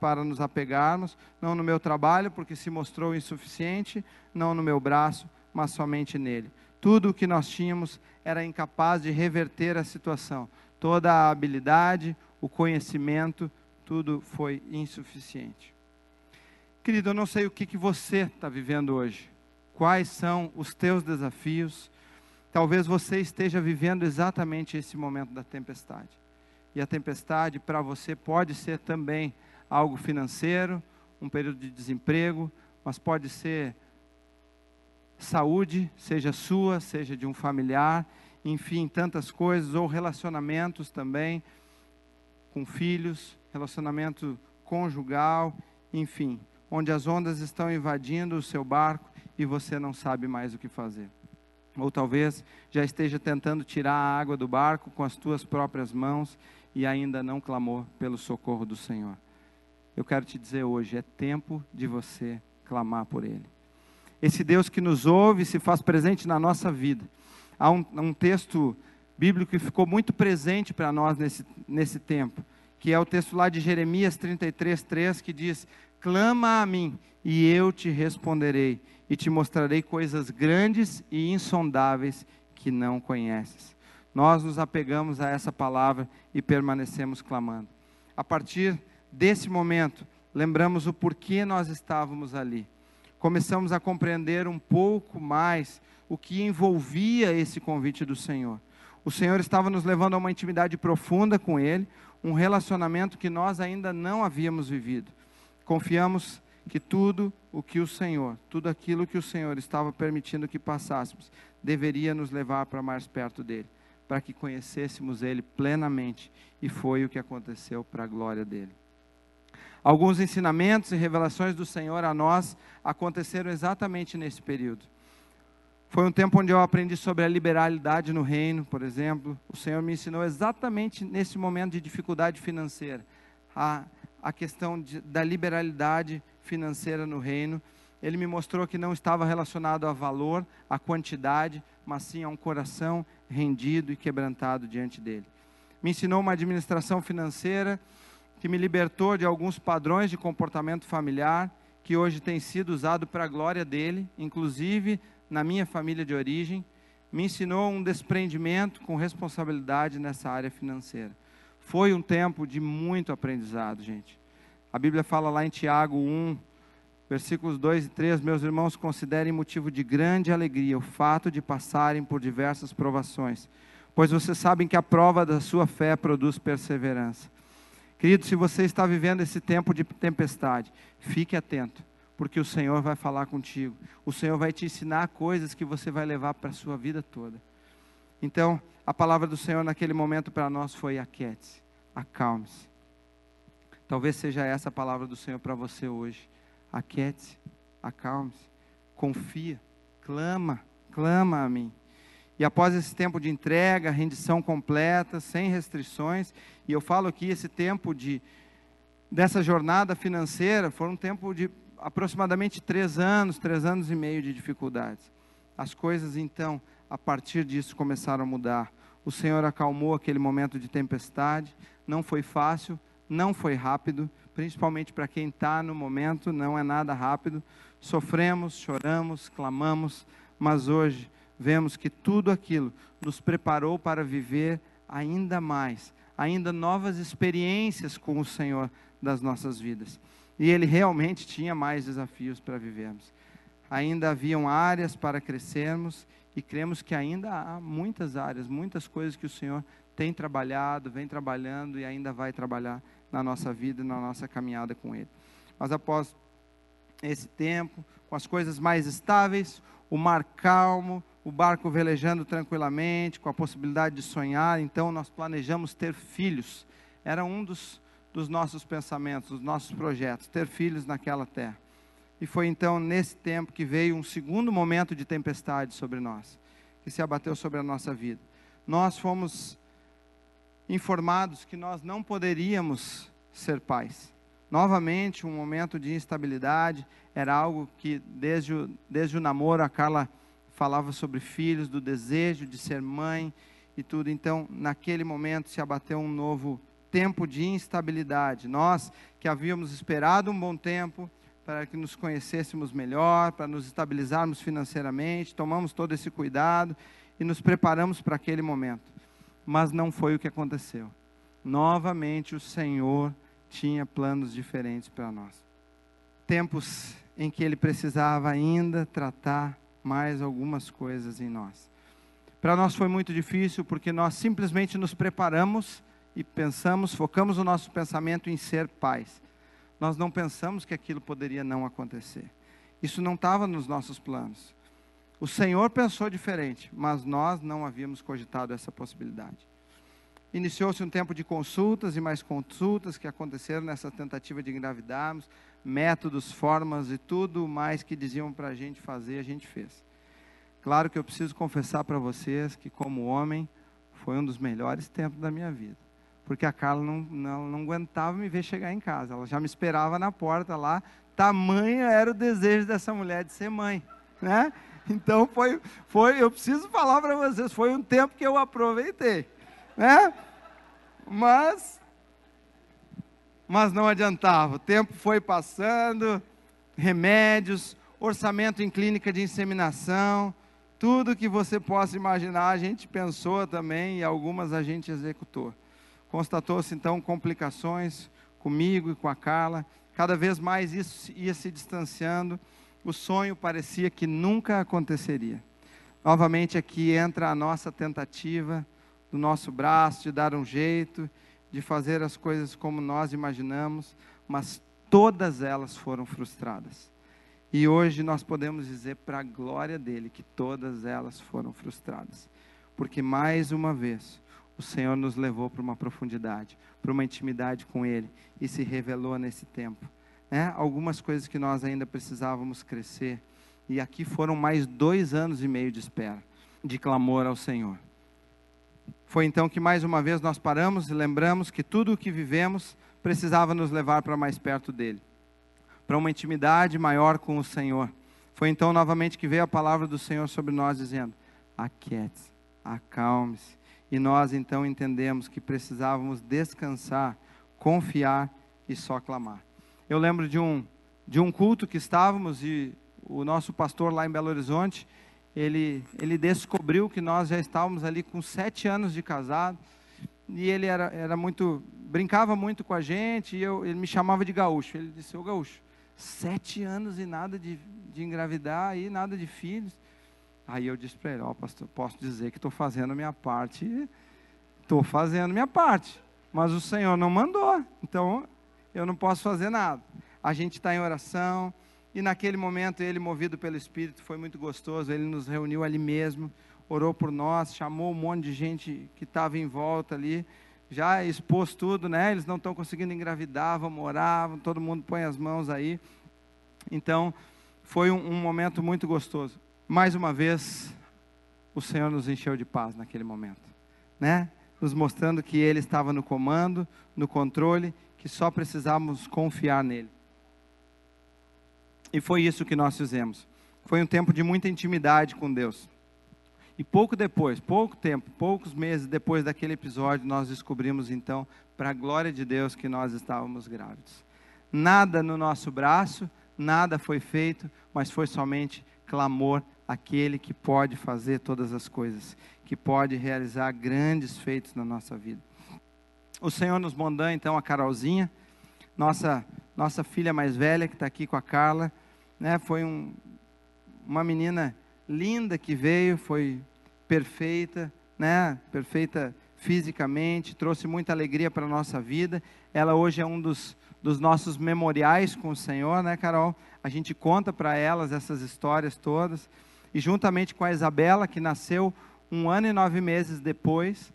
para nos apegarmos, não no meu trabalho, porque se mostrou insuficiente, não no meu braço, mas somente nele. Tudo o que nós tínhamos era incapaz de reverter a situação. Toda a habilidade, o conhecimento, tudo foi insuficiente. Querido, eu não sei o que você está vivendo hoje. Quais são os teus desafios? Talvez você esteja vivendo exatamente esse momento da tempestade. E a tempestade para você pode ser também algo financeiro, um período de desemprego, mas pode ser saúde, seja sua, seja de um familiar, enfim, tantas coisas, ou relacionamentos também, com filhos, relacionamento conjugal, enfim, onde as ondas estão invadindo o seu barco e você não sabe mais o que fazer. Ou talvez já esteja tentando tirar a água do barco com as tuas próprias mãos e ainda não clamou pelo socorro do Senhor. Eu quero te dizer hoje, é tempo de você clamar por Ele. Esse Deus que nos ouve e se faz presente na nossa vida. Há um texto bíblico que ficou muito presente para nós nesse tempo, que é o texto lá de Jeremias 33:3, que diz: clama a mim e eu te responderei e te mostrarei coisas grandes e insondáveis que não conheces. Nós nos apegamos a essa palavra e permanecemos clamando. A partir desse momento, lembramos o porquê nós estávamos ali. Começamos a compreender um pouco mais o que envolvia esse convite do Senhor. O Senhor estava nos levando a uma intimidade profunda com Ele, um relacionamento que nós ainda não havíamos vivido. Confiamos que tudo aquilo que o Senhor estava permitindo que passássemos, deveria nos levar para mais perto dEle, para que conhecêssemos Ele plenamente, e foi o que aconteceu para a glória dEle. Alguns ensinamentos e revelações do Senhor a nós aconteceram exatamente nesse período. Foi um tempo onde eu aprendi sobre a liberalidade no reino, por exemplo. O Senhor me ensinou exatamente nesse momento de dificuldade financeira, a questão da liberalidade financeira no reino. Ele me mostrou que não estava relacionado a valor, a quantidade, mas sim a um coração rendido e quebrantado diante dele. Me ensinou uma administração financeira que me libertou de alguns padrões de comportamento familiar, que hoje tem sido usado para a glória dele, inclusive na minha família de origem. Me ensinou um desprendimento com responsabilidade nessa área financeira. Foi um tempo de muito aprendizado, gente. A Bíblia fala lá em Tiago 1, versículos 2 e 3, meus irmãos, considerem motivo de grande alegria o fato de passarem por diversas provações, pois vocês sabem que a prova da sua fé produz perseverança. Querido, se você está vivendo esse tempo de tempestade, fique atento, porque o Senhor vai falar contigo. O Senhor vai te ensinar coisas que você vai levar para a sua vida toda. Então, a palavra do Senhor naquele momento para nós foi: aquiete-se, acalme-se. Talvez seja essa a palavra do Senhor para você hoje. Aquiete-se, acalme-se, confia, clama a mim. E após esse tempo de entrega, rendição completa, sem restrições, e eu falo aqui, esse tempo dessa jornada financeira, foi um tempo de aproximadamente 3 anos e meio de dificuldades. As coisas então, a partir disso, começaram a mudar. O Senhor acalmou aquele momento de tempestade, não foi fácil, não foi rápido, principalmente para quem está no momento, não é nada rápido. Sofremos, choramos, clamamos, mas hoje vemos que tudo aquilo nos preparou para viver ainda mais, ainda novas experiências com o Senhor das nossas vidas. E Ele realmente tinha mais desafios para vivermos. Ainda haviam áreas para crescermos e cremos que ainda há muitas áreas, muitas coisas que o Senhor tem trabalhado, vem trabalhando e ainda vai trabalhar na nossa vida, na nossa caminhada com Ele. Mas após esse tempo, com as coisas mais estáveis, o mar calmo, o barco velejando tranquilamente, com a possibilidade de sonhar, então nós planejamos ter filhos. Era um dos nossos pensamentos, dos nossos projetos, ter filhos naquela terra. E foi então nesse tempo que veio um segundo momento de tempestade sobre nós, que se abateu sobre a nossa vida. nós fomos informados que nós não poderíamos ser pais. Novamente, um momento de instabilidade, era algo que desde o namoro a Carla falava sobre filhos, do desejo de ser mãe e tudo. Então, naquele momento se abateu um novo tempo de instabilidade. Nós que havíamos esperado um bom tempo para que nos conhecêssemos melhor, para nos estabilizarmos financeiramente, tomamos todo esse cuidado e nos preparamos para aquele momento. Mas não foi o que aconteceu. Novamente o Senhor tinha planos diferentes para nós. Tempos em que Ele precisava ainda tratar mais algumas coisas em nós. Para nós foi muito difícil, porque nós simplesmente nos preparamos e pensamos, focamos o nosso pensamento em ser pais. Nós não pensamos que aquilo poderia não acontecer. Isso não estava nos nossos planos. O Senhor pensou diferente, mas nós não havíamos cogitado essa possibilidade. Iniciou-se um tempo de consultas e mais consultas que aconteceram nessa tentativa de engravidarmos, métodos, formas e tudo mais que diziam para a gente fazer, a gente fez. Claro que eu preciso confessar para vocês que, como homem, foi um dos melhores tempos da minha vida. Porque a Carla não aguentava me ver chegar em casa, ela já me esperava na porta lá, tamanho era o desejo dessa mulher de ser mãe, né? Então eu preciso falar para vocês, foi um tempo que eu aproveitei, né? Mas não adiantava, o tempo foi passando, remédios, orçamento em clínica de inseminação, tudo que você possa imaginar, a gente pensou também e algumas a gente executou. Constatou-se então complicações comigo e com a Carla, cada vez mais isso ia se distanciando, o sonho parecia que nunca aconteceria. Novamente aqui entra a nossa tentativa do nosso braço, de dar um jeito, de fazer as coisas como nós imaginamos, mas todas elas foram frustradas. E hoje nós podemos dizer para a glória dele que todas elas foram frustradas. Porque mais uma vez o Senhor nos levou para uma profundidade, para uma intimidade com Ele e se revelou nesse tempo. Algumas coisas que nós ainda precisávamos crescer. E aqui foram mais 2 anos e meio de espera, de clamor ao Senhor. Foi então que mais uma vez nós paramos e lembramos que tudo o que vivemos precisava nos levar para mais perto dEle, para uma intimidade maior com o Senhor. Foi então novamente que veio a palavra do Senhor sobre nós dizendo: aquiete-se, acalme-se. E nós então entendemos que precisávamos descansar, confiar e só clamar. Eu lembro de um culto que estávamos e o nosso pastor lá em Belo Horizonte, ele descobriu que nós já estávamos ali com 7 anos de casado, e ele brincava muito com a gente, e ele me chamava de gaúcho. Ele disse: ô gaúcho, 7 anos e nada de engravidar, e nada de filhos. Aí eu disse para ele: ó pastor, posso dizer que estou fazendo a minha parte, mas o Senhor não mandou, então eu não posso fazer nada. A gente está em oração, e naquele momento ele, movido pelo Espírito, foi muito gostoso, ele nos reuniu ali mesmo, orou por nós, chamou um monte de gente que estava em volta ali, já expôs tudo, né? Eles não estão conseguindo engravidar, vamos orar, todo mundo põe as mãos aí. Então foi um momento muito gostoso. Mais uma vez, o Senhor nos encheu de paz naquele momento, né? Nos mostrando que Ele estava no comando, no controle, que só precisávamos confiar nele. E foi isso que nós fizemos. Foi um tempo de muita intimidade com Deus. E pouco tempo, poucos meses depois daquele episódio, nós descobrimos então, para a glória de Deus, que nós estávamos grávidos. Nada no nosso braço, nada foi feito, mas foi somente clamor àquele que pode fazer todas as coisas, que pode realizar grandes feitos na nossa vida. O Senhor nos mandou então a Carolzinha, nossa filha mais velha, que está aqui com a Carla, né? Foi uma menina linda que veio, foi perfeita, né? Perfeita fisicamente, trouxe muita alegria para a nossa vida. Ela hoje é um dos nossos memoriais com o Senhor, né, Carol? A gente conta para elas essas histórias todas, e juntamente com a Isabela, que nasceu 1 ano e 9 meses depois,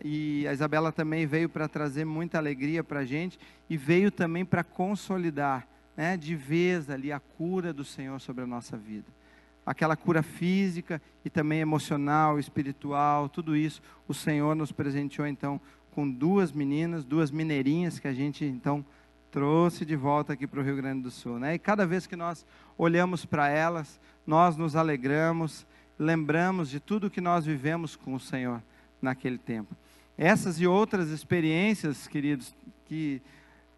e a Isabela também veio para trazer muita alegria para a gente, e veio também para consolidar, né, de vez ali a cura do Senhor sobre a nossa vida. aquela cura física e também emocional, espiritual, tudo isso, o Senhor nos presenteou então com 2 meninas, 2 mineirinhas que a gente então trouxe de volta aqui para o Rio Grande do Sul, né? E cada vez que nós olhamos para elas, nós nos alegramos, lembramos de tudo que nós vivemos com o Senhor naquele tempo. Essas e outras experiências, queridos, que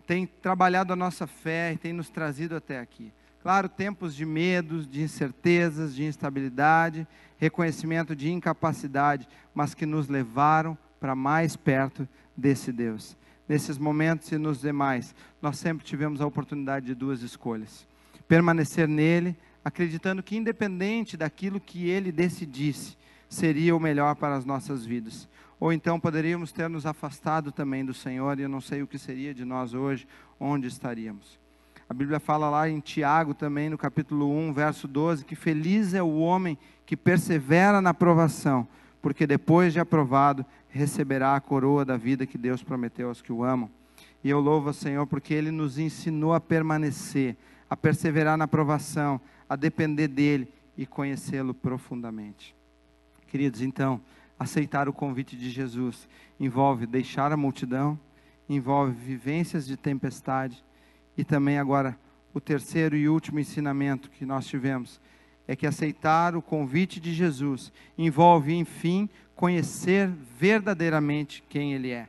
têm trabalhado a nossa fé e têm nos trazido até aqui. Claro, tempos de medos, de incertezas, de instabilidade, reconhecimento de incapacidade, mas que nos levaram para mais perto desse Deus. Nesses momentos e nos demais, nós sempre tivemos a oportunidade de 2 escolhas. Permanecer nele, acreditando que independente daquilo que ele decidisse, seria o melhor para as nossas vidas. Ou então poderíamos ter nos afastado também do Senhor, e eu não sei o que seria de nós hoje, onde estaríamos. A Bíblia fala lá em Tiago também, no capítulo 1, verso 12, que feliz é o homem que persevera na provação, porque depois de aprovado, receberá a coroa da vida que Deus prometeu aos que o amam. E eu louvo ao Senhor porque Ele nos ensinou a permanecer, a perseverar na provação, a depender dEle e conhecê-lo profundamente. Queridos, então, aceitar o convite de Jesus envolve deixar a multidão, envolve vivências de tempestade, e também agora, o terceiro e último ensinamento que nós tivemos, é que aceitar o convite de Jesus envolve, enfim, conhecer verdadeiramente quem Ele é.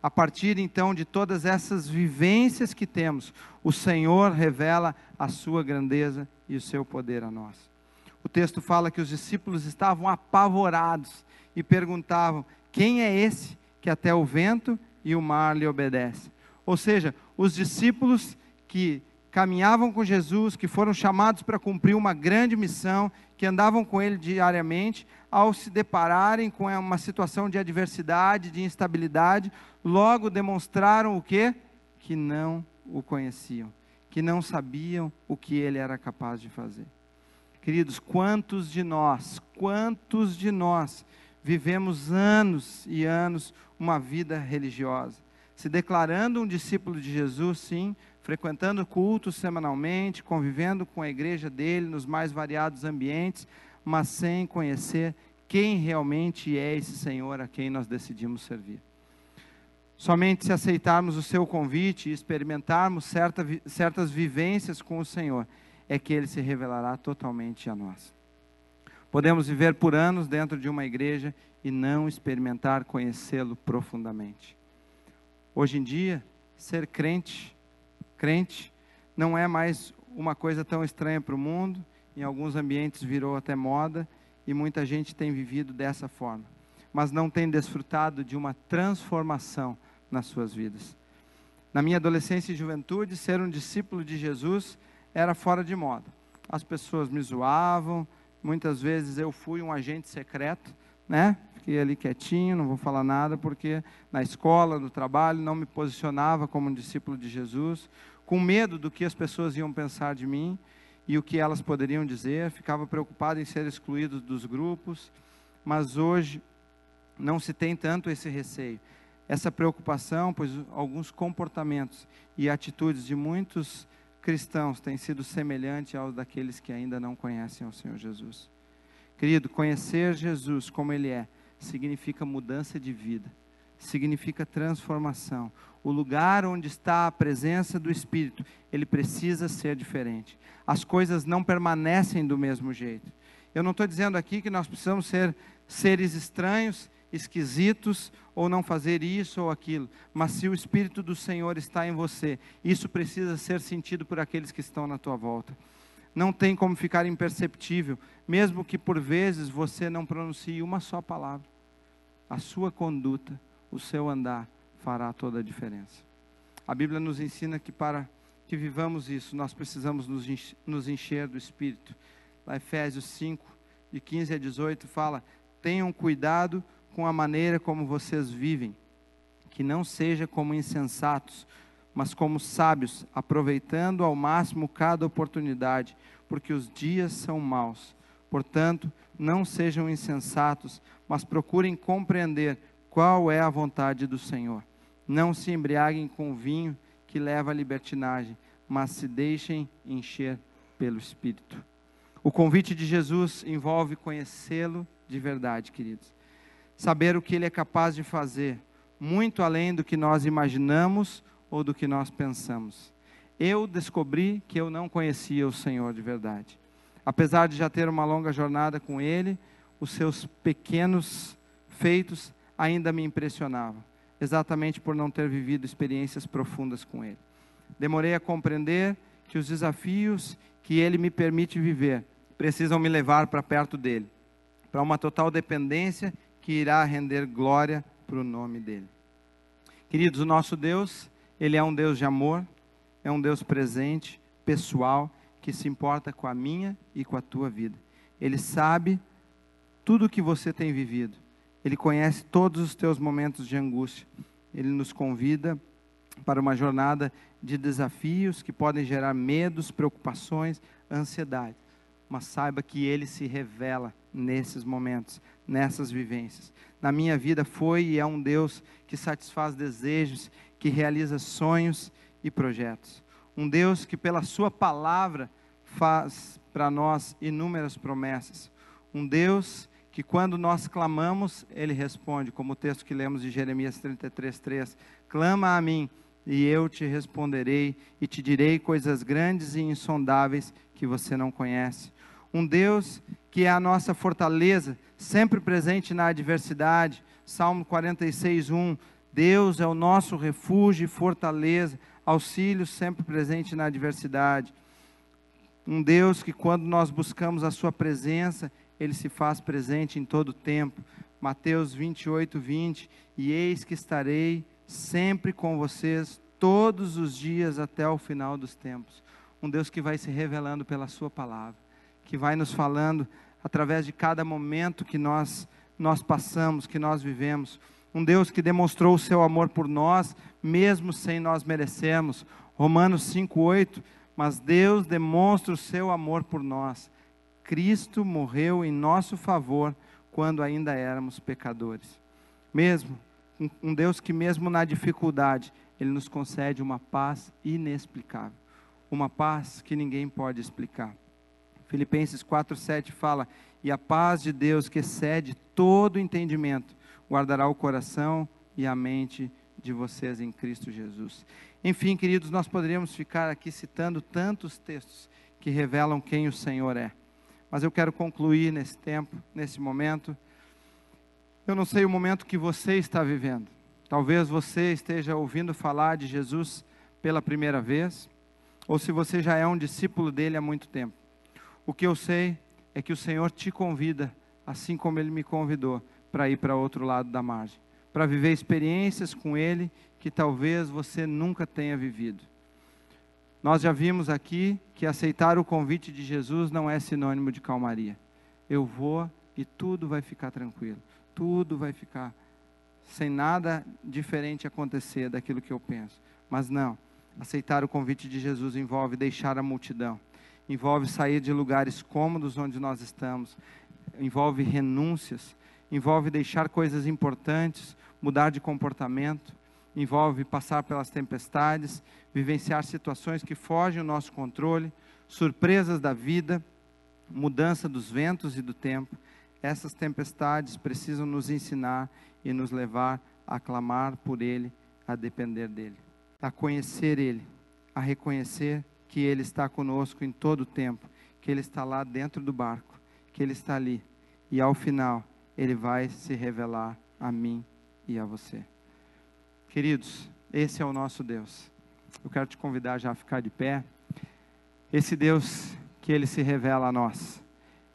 A partir então de todas essas vivências que temos, o Senhor revela a sua grandeza e o seu poder a nós. O texto fala que os discípulos estavam apavorados e perguntavam: quem é esse que até o vento e o mar lhe obedecem? Ou seja, os discípulos que caminhavam com Jesus, que foram chamados para cumprir uma grande missão, que andavam com Ele diariamente, ao se depararem com uma situação de adversidade, de instabilidade, logo demonstraram o quê? Que não o conheciam, que não sabiam o que Ele era capaz de fazer. Queridos, quantos de nós vivemos anos e anos uma vida religiosa, se declarando um discípulo de Jesus, sim, frequentando cultos semanalmente, convivendo com a igreja dele nos mais variados ambientes, mas sem conhecer quem realmente é esse Senhor a quem nós decidimos servir. Somente se aceitarmos o seu convite e experimentarmos certas vivências com o Senhor, é que Ele se revelará totalmente a nós. Podemos viver por anos dentro de uma igreja e não experimentar conhecê-lo profundamente. Hoje em dia, ser crente não é mais uma coisa tão estranha para o mundo. Em alguns ambientes virou até moda e muita gente tem vivido dessa forma, mas não tem desfrutado de uma transformação nas suas vidas. Na minha adolescência e juventude, ser um discípulo de Jesus era fora de moda. As pessoas me zoavam, muitas vezes eu fui um agente secreto, né? Fiquei ali quietinho, não vou falar nada, porque na escola, no trabalho, não me posicionava como um discípulo de Jesus, com medo do que as pessoas iam pensar de mim e o que elas poderiam dizer, ficava preocupado em ser excluído dos grupos, mas hoje não se tem tanto esse receio, essa preocupação, pois alguns comportamentos e atitudes de muitos cristãos têm sido semelhantes aos daqueles que ainda não conhecem o Senhor Jesus. Querido, conhecer Jesus como Ele é, significa mudança de vida, significa transformação. O lugar onde está a presença do Espírito, ele precisa ser diferente. As coisas não permanecem do mesmo jeito. Eu não estou dizendo aqui que nós precisamos ser seres estranhos, esquisitos, ou não fazer isso ou aquilo, mas se o Espírito do Senhor está em você, isso precisa ser sentido por aqueles que estão na tua volta. Não tem como ficar imperceptível, mesmo que por vezes você não pronuncie uma só palavra. A sua conduta, o seu andar fará toda a diferença. A Bíblia nos ensina que para que vivamos isso, nós precisamos nos encher do Espírito. Lá Efésios 5, de 15 a 18 fala: tenham cuidado com a maneira como vocês vivem, que não seja como insensatos, mas como sábios, aproveitando ao máximo cada oportunidade, porque os dias são maus. Portanto, não sejam insensatos, mas procurem compreender qual é a vontade do Senhor. Não se embriaguem com vinho que leva à libertinagem, mas se deixem encher pelo Espírito. O convite de Jesus envolve conhecê-lo de verdade, queridos. Saber o que Ele é capaz de fazer, muito além do que nós imaginamos ou do que nós pensamos. Eu descobri que eu não conhecia o Senhor de verdade. Apesar de já ter uma longa jornada com Ele, os seus pequenos feitos ainda me impressionavam, exatamente por não ter vivido experiências profundas com Ele. Demorei a compreender que os desafios que Ele me permite viver precisam me levar para perto dEle, para uma total dependência que irá render glória para o nome dEle. Queridos, o nosso Deus, Ele é um Deus de amor, é um Deus presente, pessoal, que se importa com a minha e com a tua vida. Ele sabe tudo o que você tem vivido. Ele conhece todos os teus momentos de angústia. Ele nos convida para uma jornada de desafios que podem gerar medos, preocupações, ansiedade. Mas saiba que Ele se revela nesses momentos, nessas vivências. Na minha vida foi e é um Deus que satisfaz desejos, que realiza sonhos e projetos. Um Deus que pela sua palavra faz para nós inúmeras promessas. Um Deus que quando nós clamamos, Ele responde, como o texto que lemos de Jeremias 33:3. Clama a mim e eu te responderei e te direi coisas grandes e insondáveis que você não conhece. Um Deus que é a nossa fortaleza, sempre presente na adversidade. Salmo 46:1. Deus é o nosso refúgio e fortaleza, auxílio sempre presente na adversidade. Um Deus que quando nós buscamos a sua presença, Ele se faz presente em todo o tempo. Mateus 28:20. E eis que estarei sempre com vocês todos os dias até o final dos tempos. Um Deus que vai se revelando pela sua palavra, que vai nos falando através de cada momento que nós passamos, que nós vivemos. Um Deus que demonstrou o seu amor por nós, mesmo sem nós merecermos. Romanos 5:8. Mas Deus demonstra o seu amor por nós. Cristo morreu em nosso favor quando ainda éramos pecadores. Um Deus que mesmo na dificuldade, Ele nos concede uma paz inexplicável. Uma paz que ninguém pode explicar. Filipenses 4:7 fala: e a paz de Deus que excede todo entendimento, guardará o coração e a mente de vocês em Cristo Jesus. Enfim, queridos, nós poderíamos ficar aqui citando tantos textos que revelam quem o Senhor é. Mas eu quero concluir nesse tempo, nesse momento. Eu não sei o momento que você está vivendo. Talvez você esteja ouvindo falar de Jesus pela primeira vez, ou se você já é um discípulo dele há muito tempo. O que eu sei é que o Senhor te convida, assim como Ele me convidou, para ir para outro lado da margem, para viver experiências com Ele que talvez você nunca tenha vivido. Nós já vimos aqui que aceitar o convite de Jesus não é sinônimo de calmaria. Eu vou e tudo vai ficar tranquilo, tudo vai ficar sem nada diferente acontecer daquilo que eu penso. Mas não, aceitar o convite de Jesus envolve deixar a multidão, envolve sair de lugares cômodos onde nós estamos, envolve renúncias, envolve deixar coisas importantes, mudar de comportamento, envolve passar pelas tempestades, vivenciar situações que fogem ao nosso controle, surpresas da vida, mudança dos ventos e do tempo. Essas tempestades precisam nos ensinar e nos levar a clamar por Ele, a depender dEle, a conhecer Ele, a reconhecer que Ele está conosco em todo o tempo, que Ele está lá dentro do barco, que Ele está ali, e ao final Ele vai se revelar a mim e a você. Queridos, esse é o nosso Deus. Eu quero te convidar já a ficar de pé. Esse Deus que Ele se revela a nós,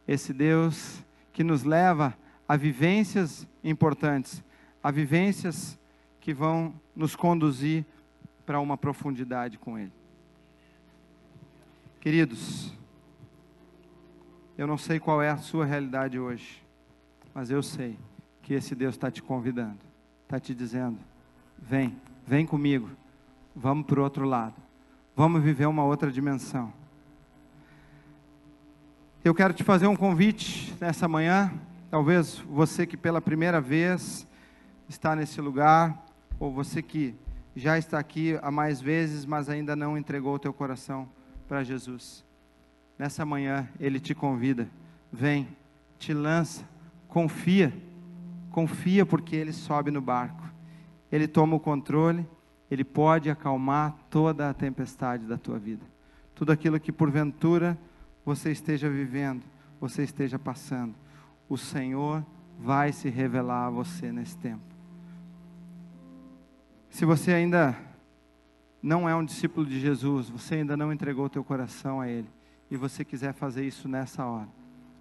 esse Deus que nos leva a vivências importantes, a vivências que vão nos conduzir para uma profundidade com Ele. Queridos, eu não sei qual é a sua realidade hoje, mas eu sei que esse Deus está te convidando, está te dizendo: vem comigo, vamos para o outro lado, vamos viver uma outra dimensão. Eu quero te fazer um convite nessa manhã. Talvez você que pela primeira vez está nesse lugar, ou você que já está aqui há mais vezes, mas ainda não entregou o teu coração para Jesus. Nessa manhã, Ele te convida. Vem, te lança, confia. Confia porque Ele sobe no barco. Ele toma o controle, Ele pode acalmar toda a tempestade da tua vida. Tudo aquilo que porventura você esteja vivendo, você esteja passando, o Senhor vai se revelar a você nesse tempo. Se você ainda não é um discípulo de Jesus, você ainda não entregou o teu coração a Ele, e você quiser fazer isso nessa hora,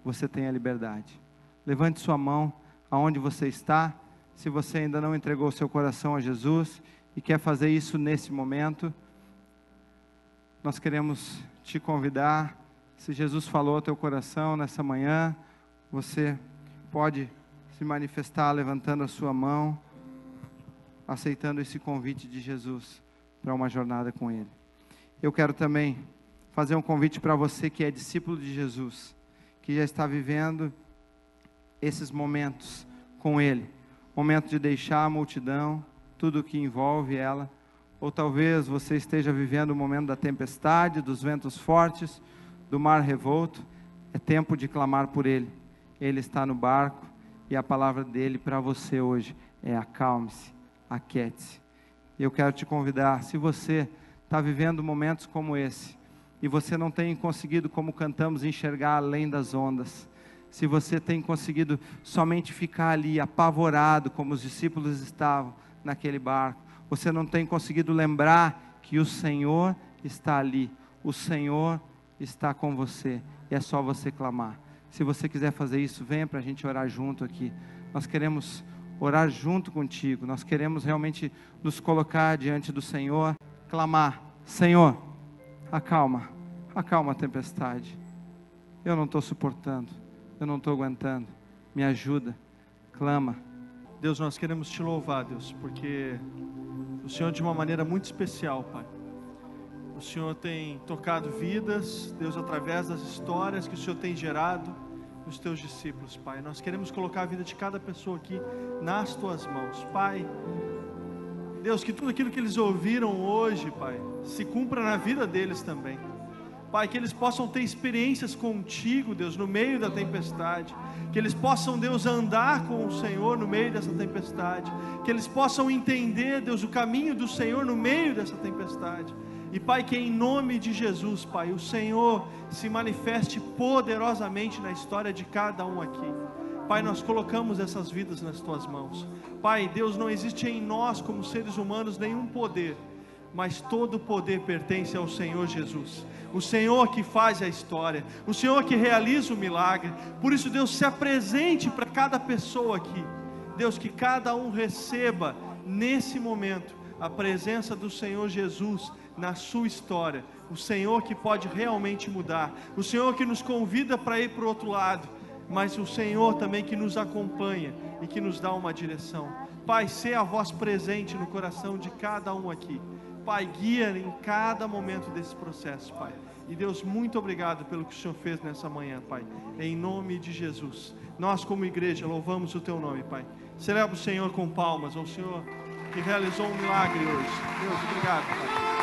você tem a liberdade. Levante sua mão aonde você está, se você ainda não entregou o seu coração a Jesus, e quer fazer isso nesse momento, nós queremos te convidar. Se Jesus falou ao teu coração nessa manhã, você pode se manifestar levantando a sua mão, aceitando esse convite de Jesus para uma jornada com Ele. Eu quero também fazer um convite para você que é discípulo de Jesus, que já está vivendo esses momentos com Ele, momento de deixar a multidão, tudo o que envolve ela, ou talvez você esteja vivendo o momento da tempestade, dos ventos fortes, do mar revolto. É tempo de clamar por Ele. Ele está no barco, e a palavra dele para você hoje é: acalme-se, aquiete-se. Eu quero te convidar, se você está vivendo momentos como esse, e você não tem conseguido, como cantamos, enxergar além das ondas, se você tem conseguido somente ficar ali apavorado, como os discípulos estavam naquele barco, você não tem conseguido lembrar que o Senhor está ali, o Senhor está com você, e é só você clamar. Se você quiser fazer isso, venha para a gente orar junto aqui. Nós queremos orar junto contigo, nós queremos realmente nos colocar diante do Senhor, clamar: Senhor, acalma a tempestade, eu não estou suportando, eu não estou aguentando, me ajuda, clama. Deus, nós queremos te louvar, Deus, porque o Senhor, de uma maneira muito especial, Pai, o Senhor tem tocado vidas, Deus, através das histórias que o Senhor tem gerado nos teus discípulos, Pai. Nós queremos colocar a vida de cada pessoa aqui nas tuas mãos, Pai. Deus, que tudo aquilo que eles ouviram hoje, Pai, se cumpra na vida deles também. Pai, que eles possam ter experiências contigo, Deus, no meio da tempestade. Que eles possam, Deus, andar com o Senhor no meio dessa tempestade. Que eles possam entender, Deus, o caminho do Senhor no meio dessa tempestade. E Pai, que em nome de Jesus, Pai, o Senhor se manifeste poderosamente na história de cada um aqui. Pai, nós colocamos essas vidas nas tuas mãos. Pai, Deus, não existe em nós como seres humanos nenhum poder, mas todo o poder pertence ao Senhor Jesus. O Senhor que faz a história, o Senhor que realiza o milagre. Por isso, Deus, se apresente para cada pessoa aqui. Deus, que cada um receba nesse momento a presença do Senhor Jesus na sua história. O Senhor que pode realmente mudar, o Senhor que nos convida para ir para o outro lado, mas o Senhor também que nos acompanha e que nos dá uma direção. Pai, seja a voz presente no coração de cada um aqui. Pai, guia em cada momento desse processo, Pai. E Deus, muito obrigado pelo que o Senhor fez nessa manhã, Pai. Em nome de Jesus. Nós, como igreja, louvamos o Teu nome, Pai. Celebra o Senhor com palmas, ao Senhor que realizou um milagre hoje. Deus, obrigado, Pai.